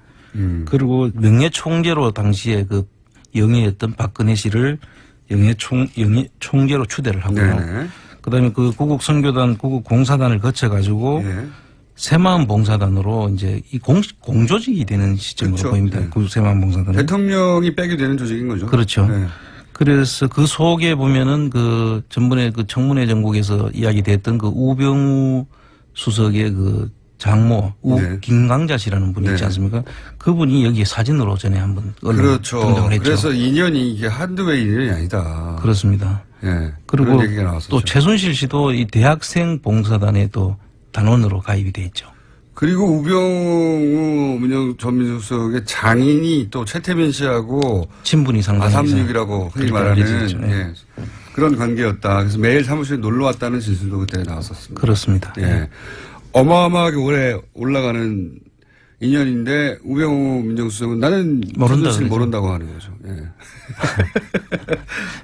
그리고 명예총재로 당시에 그 영예였던 박근혜 씨를 영예총재로 추대를 하고요. 네네. 그다음에 그 구국 선교단, 구국 봉사단을 거쳐가지고 예. 새마음 봉사단으로 이제 이 공조직이 되는 시점으로 그렇죠. 보입니다. 네. 구국 새마음 봉사단. 대통령이 빼게 되는 조직인 거죠? 그렇죠. 네. 그래서 그 속에 보면은 그 전번에 그 청문회 전국에서 이야기됐던 그 우병우 수석의 그 장모 네. 김강자 씨라는 분이 있지 네. 않습니까? 그분이 여기에 사진으로 전에 한번 그렇죠. 등장을 했죠. 그래서 인연이 이게 한두 해 인연이 아니다. 그렇습니다. 예. 그리고 그런 얘기가 나왔었죠. 또 최순실 씨도 이 대학생 봉사단에 또 단원으로 가입이 돼 있죠. 그리고 우병우 전 민주수석의 장인이 또 최태민 씨하고 친분이 상당히 436이라고 흔히 그렇게 말하는 알려져 있죠. 예. 그런 관계였다. 그래서 매일 사무실에 놀러 왔다는 진술도 그때 나왔었습니다. 그렇습니다. 예. 어마어마하게 오래 올라가는 인연인데 우병우 민정수석은 나는 모른다 최순실 그러죠. 모른다고 하는 거죠. 예.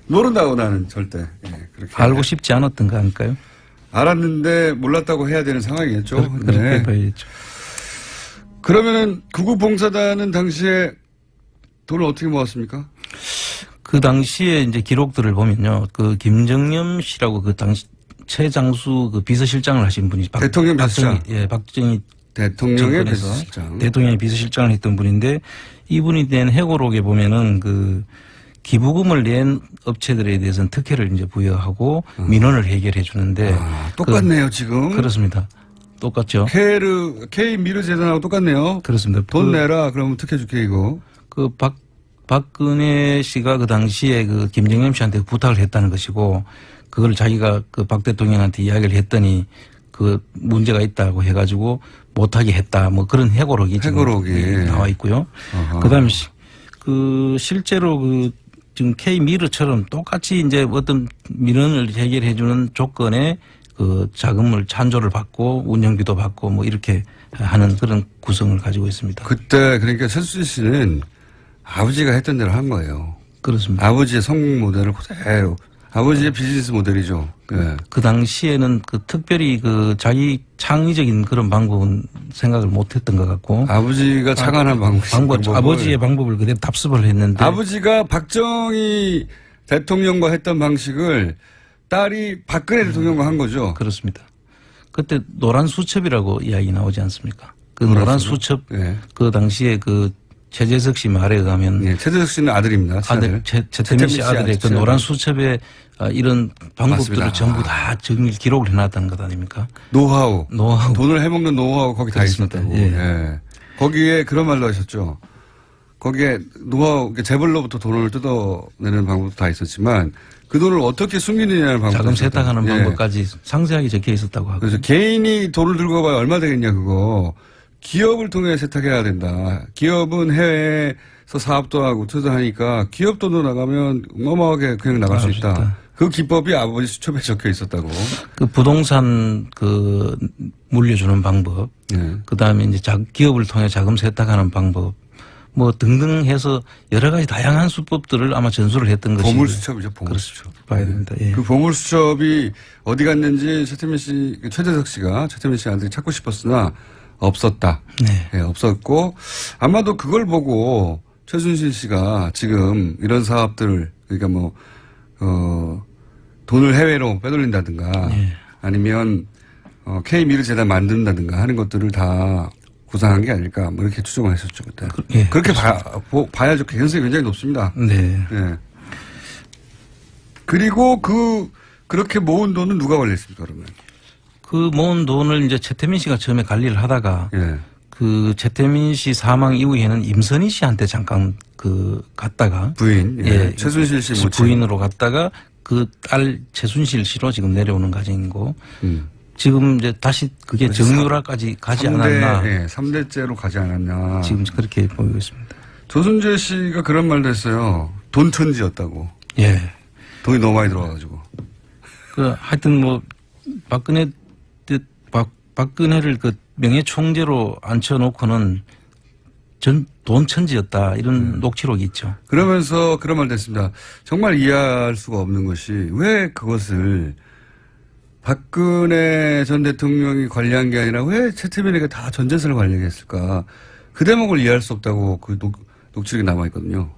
모른다고 나는 절대. 예. 그렇게 알고 싶지 않았던 거 아닐까요? 알았는데 몰랐다고 해야 되는 상황이겠죠. 그렇게 네. 봐야겠죠. 그러면은 구국봉사단은 당시에 돈을 어떻게 모았습니까? 그 당시에 이제 기록들을 보면요. 그 김정념 씨라고 그 당시 최장수 그 비서실장을 하신 분이 대통령 비서실장. 박정희 대통령의 정권에서 비서실장. 대통령의 비서실장을 했던 분인데 이분이 낸 회고록에 보면은 그 기부금을 낸 업체들에 대해서는 특혜를 이제 부여하고 민원을 해결해 주는데 똑같네요, 지금. 그렇습니다. 똑같죠. K 미르 재단하고 똑같네요. 그렇습니다. 돈 내라 그러면 특혜 줄게 이거. 그 박근혜 씨가 그 당시에 그 김정남 씨한테 부탁을 했다는 것이고 그걸 자기가 그 박 대통령한테 이야기를 했더니 그 문제가 있다고 해가지고 못하게 했다 뭐 그런 해고록이 지금 나와 있고요. 그다음에 그 실제로 그 지금 K 미르처럼 똑같이 이제 어떤 민원을 해결해주는 조건에 그 자금을 찬조를 받고 운영비도 받고 뭐 이렇게 하는 그런 구성을 가지고 있습니다. 그때 그러니까 최순실 씨는 아버지가 했던 대로 한 거예요. 그렇습니다. 아버지의 성공 모델을 그대로. 아버지의 비즈니스 모델이죠. 네. 그 당시에는 그 특별히 그 자기 창의적인 그런 방법은 생각을 못 했던 것 같고. 아버지가 착안한 아버지의 방법을 그대로 답습을 했는데. 아버지가 박정희 대통령과 했던 방식을 딸이 박근혜 대통령과 한 거죠. 그렇습니다. 그때 노란 수첩이라고 이야기 나오지 않습니까? 그 노란 수첩 네. 그 당시에 그 최재석 씨 말에 의하면 네, 최재석 씨는 아들입니다. 최태민 씨 아들의 그 노란 수첩에 이런 방법들을 맞습니다. 전부 다 정밀 기록을 해놨다는 것 아닙니까? 노하우. 돈을 해먹는 노하우 거기 다 그렇습니다. 있었다고. 예. 예. 거기에 그런 말도 하셨죠. 거기에 노하우, 재벌로부터 돈을 뜯어내는 방법도 다 있었지만 그 돈을 어떻게 숨기느냐는 방법. 자금 세탁하는 예. 방법까지 상세하게 적혀 있었다고 하고. 그래서 개인이 돈을 들고 가봐야 얼마 되겠냐 그거. 기업을 통해 세탁해야 된다. 기업은 해외에서 사업도 하고 투자하니까 기업 돈으로 나가면 어마어마하게 그냥 나갈 수 있다. 그 기법이 아버지 수첩에 적혀 있었다고. 그 부동산 그 물려주는 방법, 예. 그 다음에 이제 기업을 통해 자금 세탁하는 방법, 뭐 등등 해서 여러 가지 다양한 수법들을 아마 전수를 했던 것이. 보물수첩이죠, 보물수첩. 봐야 됩니다. 예. 그 보물수첩이 어디 갔는지 최재석 씨가 최태민 씨한테 찾고 싶었으나 없었다. 네. 예, 없었고 아마도 그걸 보고 최순실 씨가 지금 이런 사업들 그러니까 뭐 돈을 해외로 빼돌린다든가 네. 아니면 K미르 재단 만든다든가 하는 것들을 다 구상한 게 아닐까 뭐 이렇게 추정을 했었죠 그때. 예, 그렇게 봐야죠. 개연성이 굉장히 높습니다. 네. 예. 그리고 그렇게 모은 돈은 누가 관리했습니까 그러면? 그 모은 돈을 이제 최태민 씨가 처음에 관리를 하다가 예. 그 최태민 씨 사망 이후에는 임선희 씨한테 잠깐 갔다가 부인, 예. 최순실 씨 모친. 부인으로 갔다가 그 딸 최순실 씨로 지금 내려오는 과정이고 지금 이제 다시 그게 정유라까지 가지 않았나. 예, 3대째로 가지 않았나. 지금 그렇게 보이고 있습니다. 조순재 씨가 그런 말도 했어요. 돈천지였다고. 예. 돈이 너무 많이 들어와가지고. 하여튼 뭐 박근혜를 그 명예총재로 앉혀놓고는 돈천지였다 이런 녹취록이 있죠. 그러면서 그런 말도 했습니다. 정말 이해할 수가 없는 것이 왜 그것을 박근혜 전 대통령이 관리한 게 아니라 왜 최태민에게 다 전재산을 관리했을까. 그 대목을 이해할 수 없다고 그 녹취록이 남아있거든요.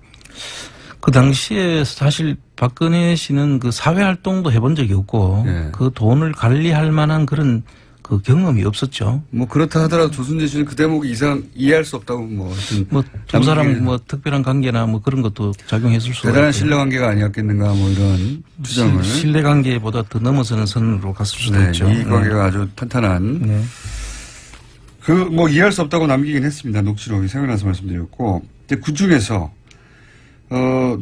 그 당시에 사실 박근혜 씨는 그 사회활동도 해본 적이 없고 예. 그 돈을 관리할 만한 그런 그 경험이 없었죠. 뭐 그렇다 하더라도 조순재 씨는 그 대목이 이해할 수 없다고 뭐 두 사람 뭐 특별한 관계나 뭐 그런 것도 작용했을 수가 대단한 있고요. 신뢰 관계가 아니었겠는가 뭐 이런 주장을. 신뢰 관계보다 더 넘어서는 선으로 갔을 수도 네, 있죠. 이익 관계가 아주 탄탄한. 네. 뭐 이해할 수 없다고 남기긴 했습니다. 녹취록이 생각나서 말씀드렸고. 근데 그 중에서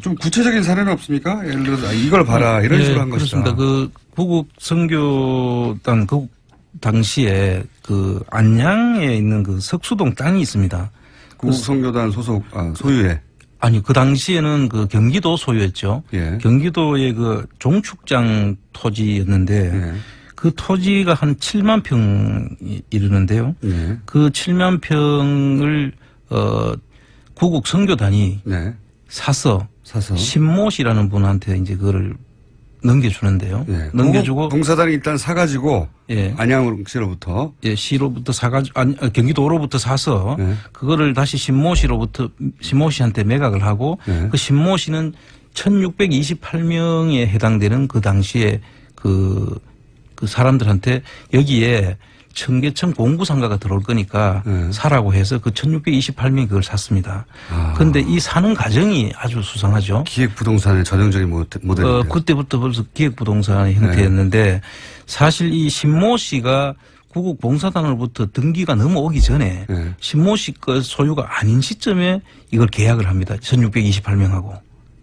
좀 구체적인 사례는 없습니까? 예를 들어서 이걸 봐라 이런 식으로 한 것이다. 그렇습니다. 그 구국 선교단 그 당시에 그 안양에 있는 그 석수동 땅이 있습니다. 구국선교단 소속 소유의. 아니 그 당시에는 그 경기도 소유였죠. 예. 경기도의 그 종축장 토지였는데 예. 그 토지가 한 7만 평이 이르는데요. 예. 그 7만 평을 구국 선교단이 네. 사서 신모 씨라는 분한테 이제 그거를 넘겨주는데요. 예. 넘겨주고 봉사단이 일단 사가지고 예. 안양시로부터 예, 시로부터 경기도로부터 사서 예. 그거를 다시 신모 씨한테 매각을 하고 예. 그 신모 씨는 1628명에 해당되는 그 당시에 그 사람들한테 여기에 청계천 공구상가가 들어올 거니까 사라고 해서 그 1628명이 그걸 샀습니다. 그런데 이 사는 과정이 아주 수상하죠. 기획부동산의 전형적인 모델입니다. 그때부터 벌써 기획부동산의 형태였는데 사실 이 신모 씨가 구국 봉사단으로부터 등기가 넘어오기 전에 신모 씨 거 소유가 아닌 시점에 이걸 계약을 합니다. 1628명하고.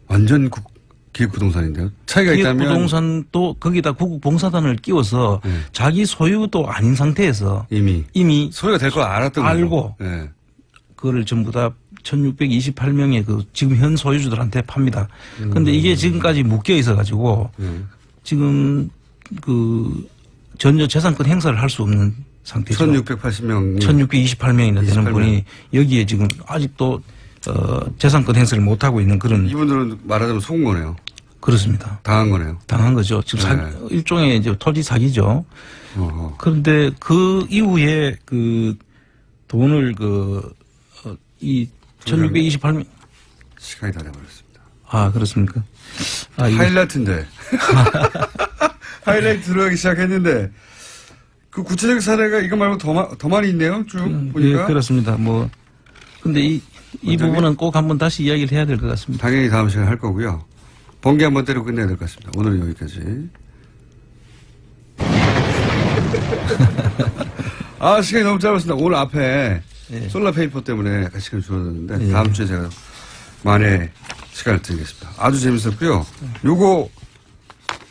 완전 기획부동산인데요. 차이가 있다면. 기획부동산도 거기다 구국 봉사단을 끼워서 자기 소유도 아닌 상태에서 이미 소유가 될 걸 알았던 알고 네. 그거를 전부 다 1628명의 그 지금 현 소유주들한테 팝니다. 그런데 이게 지금까지 묶여 있어 가지고 지금 그 전혀 재산권 행사를 할 수 없는 상태죠. 1680명. 1628명이나 되는 분이 여기에 지금 아직도 재산권 행사를 못 하고 있는 그런. 이분들은 말하자면 속은 거네요. 그렇습니다. 당한 거네요. 당한 거죠. 지금 일종의 이제 토지 사기죠. 그런데 그 이후에 그 돈을 이 1628명. 시간이 다 돼버렸습니다. 아, 그렇습니까? 하이라이트인데. 하이라이트 들어가기 시작했는데 그 구체적 사례가 이거 말고 더 많이 있네요. 쭉 보니까. 예, 그렇습니다. 근데 이 부분은 꼭 한번 다시 이야기를 해야 될 것 같습니다. 당연히 다음 시간에 할 거고요. 번개 한번 때리고 끝내야 될 것 같습니다. 오늘은 여기까지. 시간이 너무 짧았습니다. 오늘 앞에 솔라페이퍼 때문에 약간 시간이 줄어들었는데 다음 주에 제가 만에 시간을 드리겠습니다. 아주 재밌었고요. 요거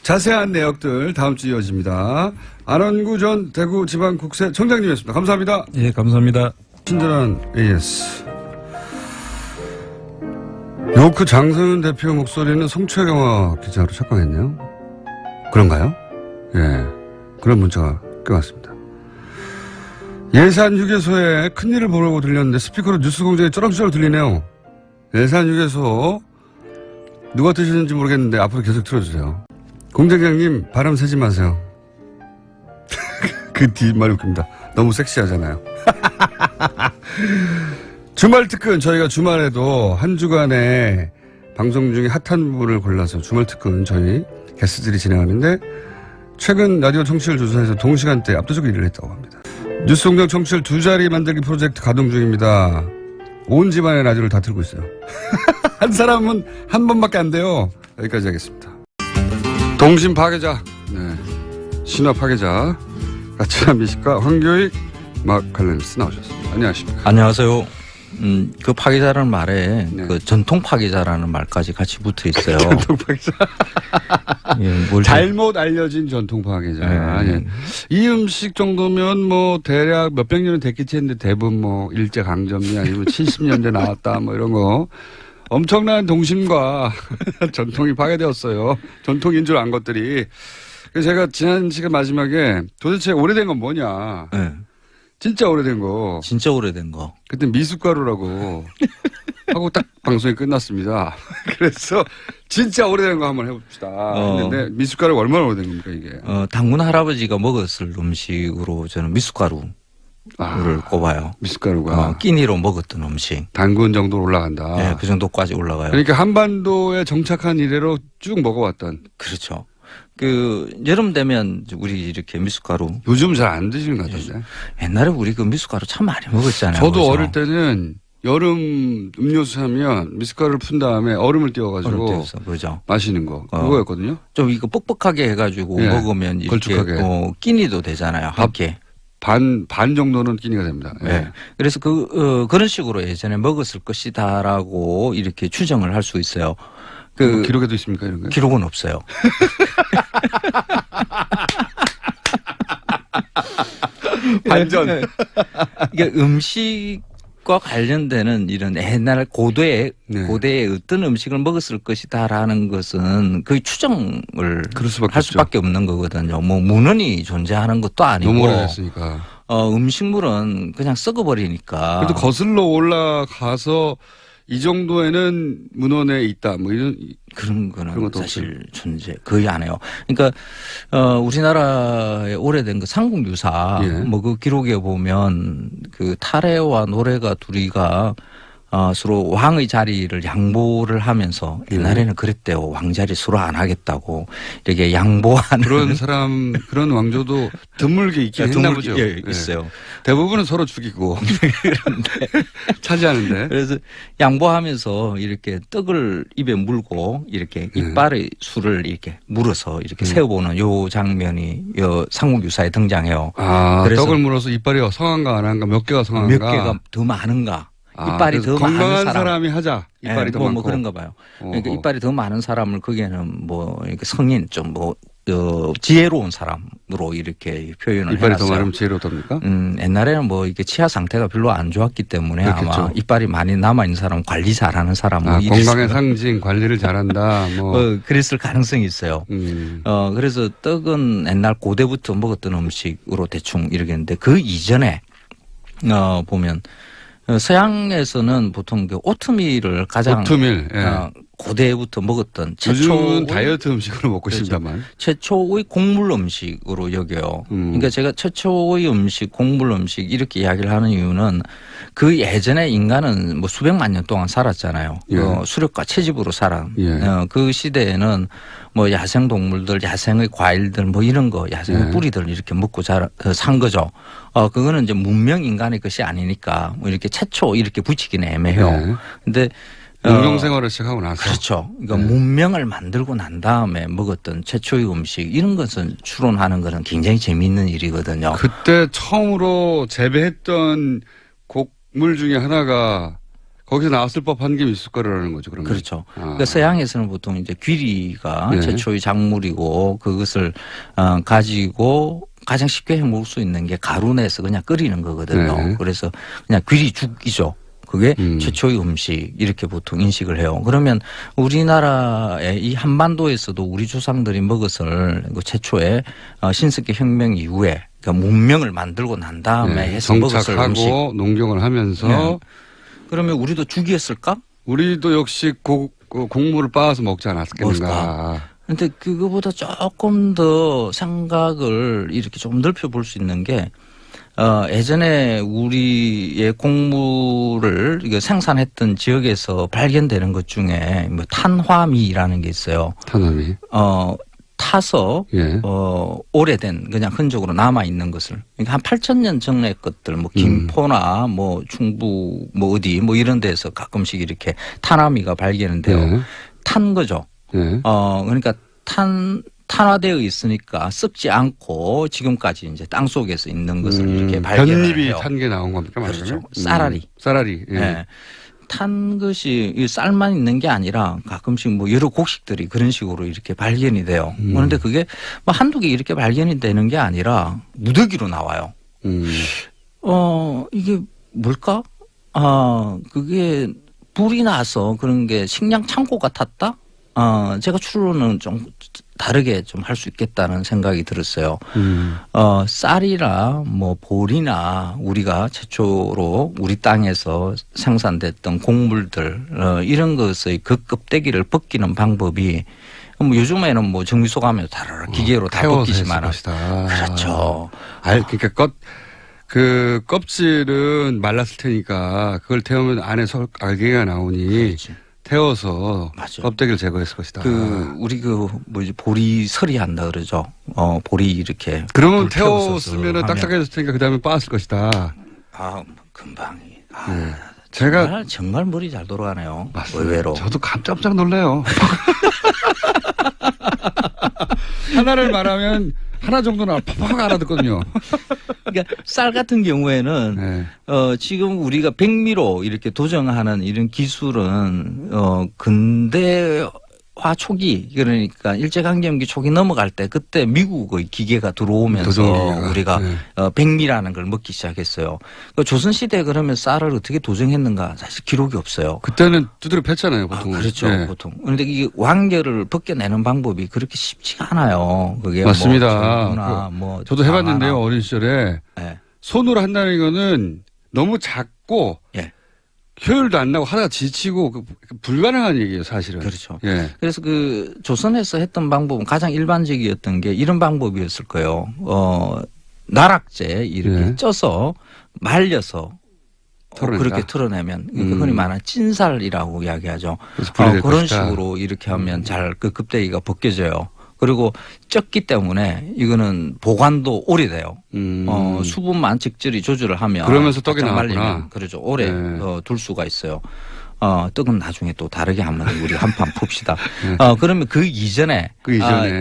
자세한 내역들 다음 주 이어집니다. 안원구 전 대구지방국세청장님이었습니다. 감사합니다. 예, 감사합니다. 친절한 AS. 요크 장성윤 대표 목소리는 송채경화 기자로 착각했네요. 그런가요? 예. 그런 문자가 껴왔습니다. 예산휴게소에 큰일을 보려고 들렸는데 스피커로 뉴스공장에 쩌렁쩌렁 들리네요. 예산휴게소 누가 드시는지 모르겠는데 앞으로 계속 틀어주세요. 공장장님 바람 새지 마세요. 그 뒷말 웃깁니다. 너무 섹시하잖아요. 주말 특근 저희가 주말에도 한 주간에 방송 중에 핫한 부분을 골라서 주말 특근 저희 게스트들이 진행하는데 최근 라디오 청취율 조사에서 동시간대 압도적 1위를 했다고 합니다. 뉴스공장 청취율 2자리 만들기 프로젝트 가동 중입니다. 온 집안의 라디오를 다 틀고 있어요. 한 사람은 한 번밖에 안 돼요. 여기까지 하겠습니다. 동심 파괴자, 네. 신화 파괴자, 가치한 미식가 황교익 마칼레니스 나오셨습니다. 안녕하십니까? 안녕하세요. 그 파괴자라는 말에 네. 그 전통 파괴자라는 말까지 같이 붙어 있어요. 전통 파괴자. 예, 잘못 알려진 전통 파괴자. 네. 예. 이 음식 정도면 뭐 대략 몇백 년은 됐겠지 했는데 대부분 뭐 일제강점기 아니면 70년대 나왔다 뭐 이런 거. 엄청난 동심과 전통이 파괴되었어요. 전통인 줄 안 것들이. 그래서 제가 지난 시간 마지막에 도대체 오래된 건 뭐냐. 네. 진짜 오래된 거. 진짜 오래된 거. 그때 미숫가루라고 하고 딱 방송이 끝났습니다. 그래서 진짜 오래된 거 한번 해봅시다 했는데 미숫가루 얼마나 오래된 겁니까 이게? 당군 할아버지가 먹었을 음식으로 저는 미숫가루를 꼽아요. 미숫가루가 끼니로 먹었던 음식. 당군 정도로 올라간다. 네, 그 정도까지 올라가요. 그러니까 한반도에 정착한 이래로 쭉 먹어왔던. 그렇죠. 그 여름 되면 우리 이렇게 미숫가루. 요즘 잘 안 드시는 것 같은데. 옛날에 우리 그 미숫가루 참 많이 먹었잖아요. 저도 그렇죠? 어릴 때는 여름 음료수 하면 미숫가루를 푼 다음에 얼음을 띄워가지고 얼음 띄워서, 그죠. 마시는 거 그거였거든요. 좀 이거 뻑뻑하게 해가지고 예, 먹으면 이렇게 걸쭉하게. 끼니도 되잖아요. 함께. 반 정도는 끼니가 됩니다. 예. 네. 그래서 그런 식으로 예전에 먹었을 것이다라고 이렇게 추정을 할 수 있어요. 뭐 기록에도 있습니까 이런 거? 기록은 없어요. 반전. 이게 음식과 관련되는 이런 옛날 고대의 어떤 음식을 먹었을 것이다라는 것은 거의 추정을 할 수밖에 없는 거거든요. 뭐 문헌이 존재하는 것도 아니고. 너무 오래됐으니까. 음식물은 그냥 썩어버리니까. 그래도 거슬러 올라가서 이 정도에는 문헌에 있다. 뭐 이런 그런 거는 사실 존재 거의 안 해요. 그러니까 우리나라의 오래된 그 삼국유사 뭐 그 기록에 보면 그 타래와 노래가 둘이가 서로 왕의 자리를 양보를 하면서 옛날에는 그랬대요. 왕자리 서로 안 하겠다고 이렇게 양보하는 그런 사람 그런 왕조도 드물게 있긴 했나 보죠. 예, 있어요. 대부분은 서로 죽이고 그런데 차지하는데. 그래서 양보하면서 이렇게 떡을 입에 물고 이렇게 이빨의 술을 이렇게 물어서 이렇게 세워보는 요 장면이 요 삼국유사에 등장해요. 그래서 떡을 물어서 이빨이 성한가 안 한가 몇 개가 성한가 몇 개가 더 많은가. 이빨이 더 많은 건강한 사람이 하자. 이빨이 더 많고. 뭐 그런가 봐요. 그러니까 이빨이 더 많은 사람을 거기에는 뭐 이렇게 성인 좀 뭐 지혜로운 사람으로 이렇게 표현을 이빨이 해놨어요. 더 많으면 지혜롭답니까? 옛날에는 뭐 이게 치아 상태가 별로 안 좋았기 때문에 그렇겠죠. 아마 이빨이 많이 남아 있는 사람 관리 잘하는 사람 뭐 건강의 상징 관리를 잘한다. 뭐 그랬을 가능성이 있어요. 그래서 떡은 옛날 고대부터 먹었던 음식으로 대충 이러겠는데 그 이전에 보면. 서양에서는 보통 그 오트밀을 가장 고대부터 먹었던 요즘은 다이어트 음식으로 먹고 싶다만 최초의 곡물 음식으로 여겨요. 그러니까 제가 최초의 음식, 곡물 음식 이렇게 이야기를 하는 이유는 그 예전에 인간은 뭐 수백만 년 동안 살았잖아요. 수렵과 채집으로 그 시대에는 뭐 야생 동물들, 야생의 과일들 뭐 이런 거, 야생의 뿌리들 이렇게 먹고 산 거죠. 그거는 이제 문명 인간의 것이 아니니까 뭐 이렇게 최초 이렇게 붙이기는 애매해요. 근데 문명 생활을 시작하고 나서. 그렇죠. 그러니까 문명을 만들고 난 다음에 먹었던 최초의 음식 이런 것을 추론하는 것은 굉장히 재미있는 일이거든요. 그때 처음으로 재배했던 곡물 중에 하나가 거기서 나왔을 법한 게 미숫가루라는 거죠. 그러면. 그렇죠. 그러니까 서양에서는 보통 이제 귀리가 네. 최초의 작물이고 그것을 가지고 가장 쉽게 해 먹을 수 있는 게 가루 내서 그냥 끓이는 거거든요. 네. 그래서 그냥 귀리죽이죠. 그게 최초의 음식 이렇게 보통 인식을 해요. 그러면 우리나라의 이 한반도에서도 우리 조상들이 먹었을 그 최초의 신석기 혁명 이후에 그러니까 문명을 만들고 난 다음에 네. 해서 먹었을 음식. 정착하고 농경을 하면서 네. 그러면 우리도 죽이었을까? 우리도 역시 곡물을 빻아서 먹지 않았겠는가. 근데 그거보다 조금 더 생각을 이렇게 좀 넓혀볼 수 있는 게 예전에 우리의 곡물을 이거 생산했던 지역에서 발견되는 것 중에 뭐 탄화미라는 게 있어요. 탄화미. 타서 예. 오래된 그냥 흔적으로 남아 있는 것을 그러니까 한 8,000년 전의 것들 뭐 김포나 뭐 충북 뭐 어디 뭐 이런 데서 가끔씩 이렇게 탄화미가 발견되요. 예. 탄 거죠. 예. 그러니까 탄화되어 있으니까 썩지 않고 지금까지 이제 땅 속에서 있는 것을 이렇게 발견을 볏잎이 해요. 탄 게 나온 겁니까? 그렇죠. 말하자면? 쌀알이. 쌀알이. 예. 네. 탄 것이 이 쌀만 있는 게 아니라 가끔씩 뭐 여러 곡식들이 그런 식으로 이렇게 발견이 돼요. 그런데 그게 뭐 한두 개 이렇게 발견이 되는 게 아니라 무더기로 나와요. 이게 뭘까? 그게 불이 나서 그런 게 식량 창고 같았다? 제가 추론은 좀 다르게 좀 할 수 있겠다는 생각이 들었어요. 쌀이나 뭐 보리나 우리가 최초로 우리 땅에서 생산됐던 곡물들 이런 것의 그 껍데기를 벗기는 방법이 뭐 요즘에는 뭐 정미소 가면 다라라 기계로 다 벗기지만 그렇죠. 그러니까 그 껍질은 말랐을 테니까 그걸 태우면 안에서 알갱이가 나오니 그렇지. 태워서 맞아요. 껍데기를 제거했을 것이다. 우리 뭐지 보리 서리 한다 그러죠. 보리 이렇게. 그러면 불 태워서 태웠으면 하면. 딱딱해졌을 테니까 그 다음에 빻았을 것이다. 금방이. 네. 제가 정말 머리 잘 돌아가네요. 맞습니다. 의외로. 저도 깜짝 놀래요. 하나를 말하면 하나 정도는 팍팍 알아듣거든요. 그러니까 쌀 같은 경우에는 네. 지금 우리가 백미로 이렇게 도정하는 이런 기술은 근대화 초기 그러니까 일제강점기 초기 넘어갈 때 그때 미국의 기계가 들어오면서 도정기계가. 우리가 네. 백미라는 걸 먹기 시작했어요. 그러니까 조선시대에 그러면 쌀을 어떻게 도정했는가 사실 기록이 없어요. 그때는 두드려 팼잖아요, 보통. 그렇죠, 네. 보통. 그런데 이게 왕결을 벗겨내는 방법이 그렇게 쉽지가 않아요. 그게 맞습니다. 뭐 저도 해봤는데요, 장화나. 어린 시절에. 네. 손으로 한다는 거는 너무 작고 예. 효율도 안 나고 하다가 지치고 불가능한 얘기예요, 사실은. 그렇죠. 예. 그래서 그 조선에서 했던 방법은 가장 일반적이었던 게 이런 방법이었을 거예요. 나락제 이렇게 예. 쪄서 말려서 털어낸다. 그렇게 털어내면 흔히 말하는 찐살이라고 이야기하죠. 그래서 불이 될 그런 것이다. 식으로 이렇게 하면 잘 그 껍데기가 벗겨져요. 그리고 쪘기 때문에 이거는 보관도 오래돼요. 수분만 적절히 조절을 하면 그러면서 떡이 바짝 나왔구나. 말리면 그렇죠. 오래 네. 둘 수가 있어요. 떡은 나중에 또 다르게 한번 우리 한판 풉시다. 그러면 그 이전에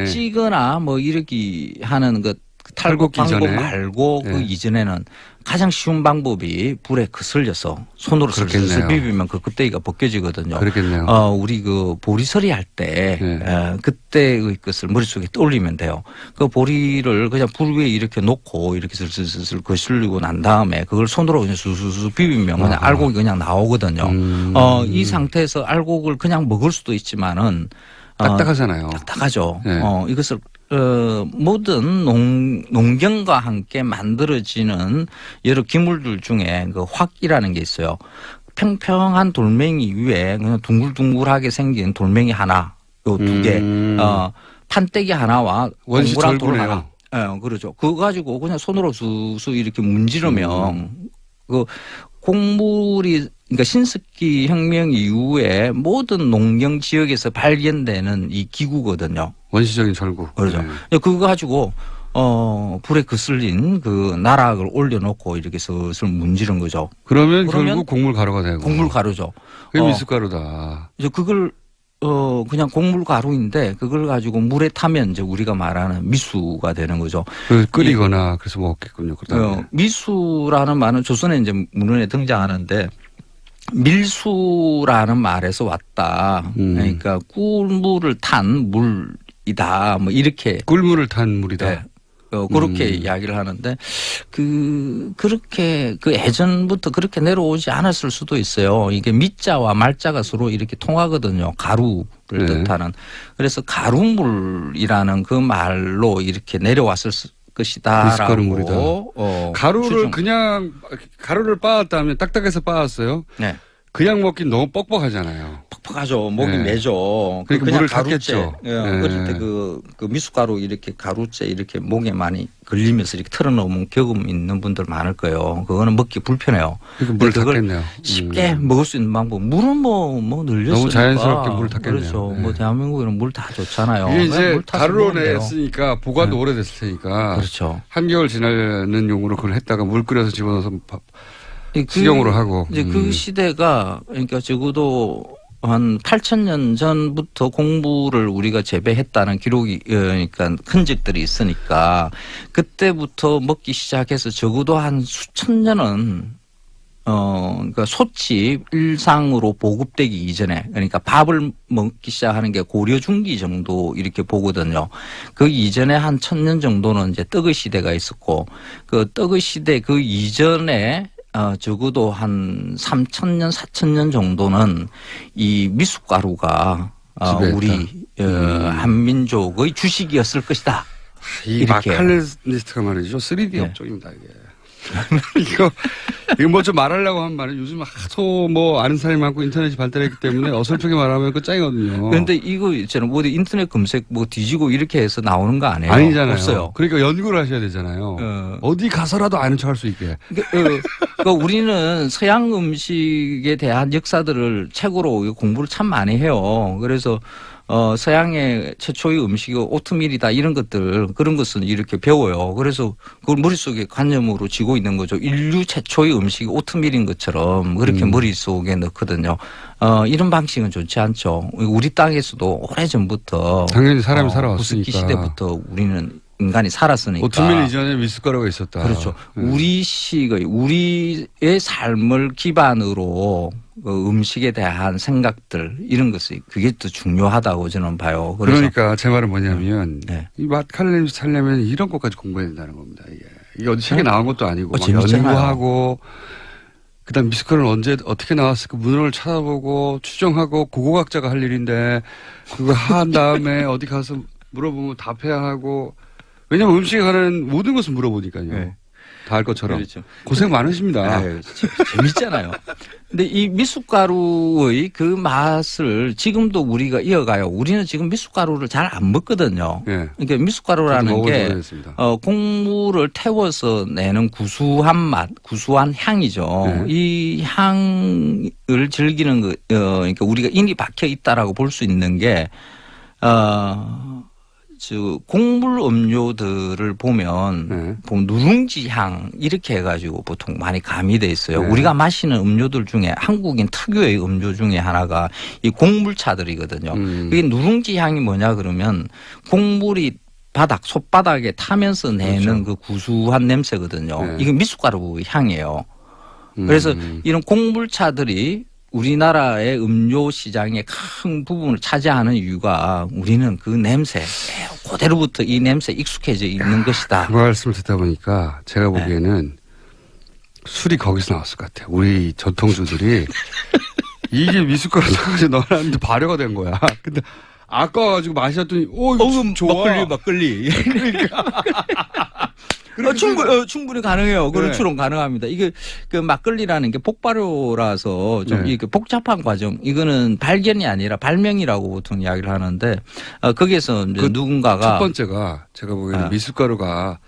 찌거나 뭐 이렇게 하는 그 탈곡 방법 이전에. 말고 그 네. 이전에는 가장 쉬운 방법이 불에 거슬려서 손으로 슬슬 비비면 그 껍데기가 벗겨지거든요. 그렇겠네요. 우리 그 보리서리 할 때 그때의 것을 머릿속에 떠올리면 돼요. 그 보리를 그냥 불 위에 이렇게 놓고 이렇게 슬슬슬슬 거슬리고 난 다음에 그걸 손으로 그냥 수수수 비비면 그냥 알곡이 그냥 나오거든요. 이 상태에서 알곡을 그냥 먹을 수도 있지만은 딱딱하잖아요. 딱딱하죠. 네. 이것을 모든 농경과 함께 만들어지는 여러 기물들 중에 그 확이라는 게 있어요. 평평한 돌멩이 위에 그냥 둥글둥글하게 생긴 돌멩이 하나, 요 두 개, 판때기 하나와 원시 동그란 돌 절구네요. 하나. 그렇죠. 그거 가지고 그냥 손으로 수수 이렇게 문지르면 그 곡물이 그러니까 신석기 혁명 이후에 모든 농경 지역에서 발견되는 이 기구거든요. 원시적인 절구. 그렇죠. 그거 가지고 불에 거슬린 그 나락을 올려놓고 이렇게 슬슬 문지른 거죠. 그러면 결국 곡물 가루가 되고. 곡물 가루죠. 그게 미숫가루다. 이제 그걸 그냥 곡물 가루인데 그걸 가지고 물에 타면 이제 우리가 말하는 미수가 되는 거죠. 끓이거나 그래서 먹겠군요. 미수라는 말은 조선에 이제 문헌에 등장하는데 밀수라는 말에서 왔다. 그러니까 꿀물을 탄 물이다. 뭐 이렇게 꿀물을 탄 물이다. 네. 그렇게 이야기를 하는데 그렇게 그 예전부터 그렇게 내려오지 않았을 수도 있어요. 이게 밑자와 말자가 서로 이렇게 통하거든요. 가루를 네. 뜻하는. 그래서 가루물이라는 그 말로 이렇게 내려왔을 것이다라고. 밀가루물이다. 가루를 추정. 그냥 가루를 빻았다면 딱딱해서 빻았어요. 네. 그냥 먹긴 너무 뻑뻑하잖아요. 퍽퍽하죠. 목이 네. 매죠. 그러니까 그냥 물을 가루째. 탔겠죠. 예, 네. 어릴 때 그 미숫가루 이렇게 가루째 이렇게 목에 많이 걸리면서 이렇게 털어놓으면 경험 있는 분들 많을 거예요. 그거는 먹기 불편해요. 그러니까 물을 그걸 탔겠네요. 쉽게 먹을 수 있는 방법. 물은 뭐 늘렸으니까. 너무 자연스럽게 물을 탔겠네요. 그렇죠. 네. 뭐 대한민국에는 물 다 좋잖아요. 이게 이제 물 타서 가루로 먹으면 돼요. 냈으니까 보관도 네. 오래됐을 테니까 그렇죠. 한겨울 지나는 용으로 그걸 했다가 물 끓여서 집어넣어서 식용으로 하고. 이제 그 시대가 그러니까 적어도 한 8,000년 전부터 공부를 우리가 재배했다는 기록이 그러니까 흔적들이 있으니까 그때부터 먹기 시작해서 적어도 한 수천 년은 그러니까 소치 일상으로 보급되기 이전에 그러니까 밥을 먹기 시작하는 게 고려 중기 정도 이렇게 보거든요. 그 이전에 한 1,000년 정도는 이제 떡의 시대가 있었고 그 떡의 시대 그 이전에 적어도 한 3,000년, 4,000년 정도는 이 미숫가루가 지배했다. 우리 한민족의 주식이었을 것이다. 이 이렇게. 마칼리스트가 말이죠. 3D 네. 업종입니다, 이게. 이거 뭐 좀 말하려고 한 말은 요즘 하도 뭐 아는 사람이 많고 인터넷이 발달했기 때문에 어설프게 말하면 그 짱이거든요. 그런데 이거 있잖아요. 어디 인터넷 검색 뭐 뒤지고 이렇게 해서 나오는 거 아니에요? 아니잖아요. 없어요. 그러니까 연구를 하셔야 되잖아요. 어디 가서라도 아는 척 할 수 있게. 그러니까 우리는 서양 음식에 대한 역사들을 책으로 공부를 참 많이 해요. 그래서 서양의 최초의 음식이 오트밀이다 이런 것들 그런 것은 이렇게 배워요. 그래서 그걸 머릿속에 관념으로 쥐고 있는 거죠. 인류 최초의 음식이 오트밀인 것처럼 그렇게 머릿속에 넣거든요. 이런 방식은 좋지 않죠. 우리 땅에서도 오래전부터 당연히 사람이 살아왔으니까. 구석기 시대부터 우리는 인간이 살았으니까. 오트밀 이전에 미숫가루가 있었다. 그렇죠. 네. 우리의 삶을 기반으로 그 음식에 대한 생각들 이런 것이 그게 또 중요하다고 저는 봐요. 그래서 그러니까 제 말은 뭐냐면 네. 이 맛칼림 살려면 이런 것까지 공부해야 된다는 겁니다. 이게 어디 책에 나온 것도 아니고 막 재밌잖아요. 연구하고 그다음 미숫가루는 언제 어떻게 나왔을까 문헌을 찾아보고 추정하고 고고학자가 할 일인데 그거 한 다음에 어디 가서 물어보면 답해야 하고 왜냐하면 음식에 관한 모든 것을 물어보니까요. 네. 다 알 것처럼. 그렇죠. 고생 많으십니다. 아유, 재밌잖아요. 근데 이 미숫가루의 그 맛을 지금도 우리가 이어가요. 우리는 지금 미숫가루를 잘 안 먹거든요. 네. 그러니까 미숫가루라는 저도 게 먹어본 적이 있습니다. 곡물을 태워서 내는 구수한 맛, 구수한 향이죠. 네. 이 향을 즐기는 거, 그러니까 우리가 인이 박혀 있다라고 볼 수 있는 게 곡물 음료들을 보면 누룽지 향 이렇게 해가지고 보통 많이 가미돼 있어요. 네. 우리가 마시는 음료들 중에 한국인 특유의 음료 중에 하나가 이 곡물차들이거든요. 그게 누룽지 향이 뭐냐 그러면 곡물이 솥바닥에 타면서 내는 그 구수한 냄새거든요. 네. 이건 미숫가루 향이에요. 그래서 이런 곡물차들이 우리나라의 음료 시장의 큰 부분을 차지하는 이유가 우리는 그 냄새, 그대로부터 이 냄새에 익숙해져 있는 것이다. 그 말씀을 듣다 보니까 제가 보기에는 술이 거기서 나왔을 것 같아요. 우리 전통주들이 이게 미숫가루 사가지고 넣어놨는데 발효가 된 거야. 근데 아까워가지고 마셨더니 이거 좋아. 막걸리. 충분히 가능해요. 그런 네. 추론 가능합니다. 이게 그 막걸리라는 게 폭발효라서 좀 네. 이렇게 복잡한 과정. 이거는 발견이 아니라 발명이라고 보통 이야기를 하는데 거기에서 이제 누군가가 첫 번째가 제가 보기에는 미숫가루가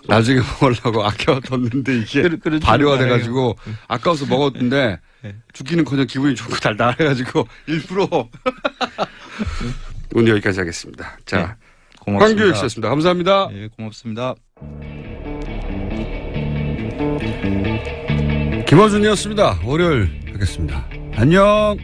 나중에 먹으려고 아껴뒀는데 이게 그런 발효가 추론 돼가지고 아까워서 먹었는데 죽기는커녕 기분이 좋고 달달해가지고 일부러 오늘 여기까지 하겠습니다. 자, 네. 고맙습니다. 황교익 씨였습니다. 감사합니다. 네, 고맙습니다. 김어준이었습니다. 월요일 뵙겠습니다. 안녕.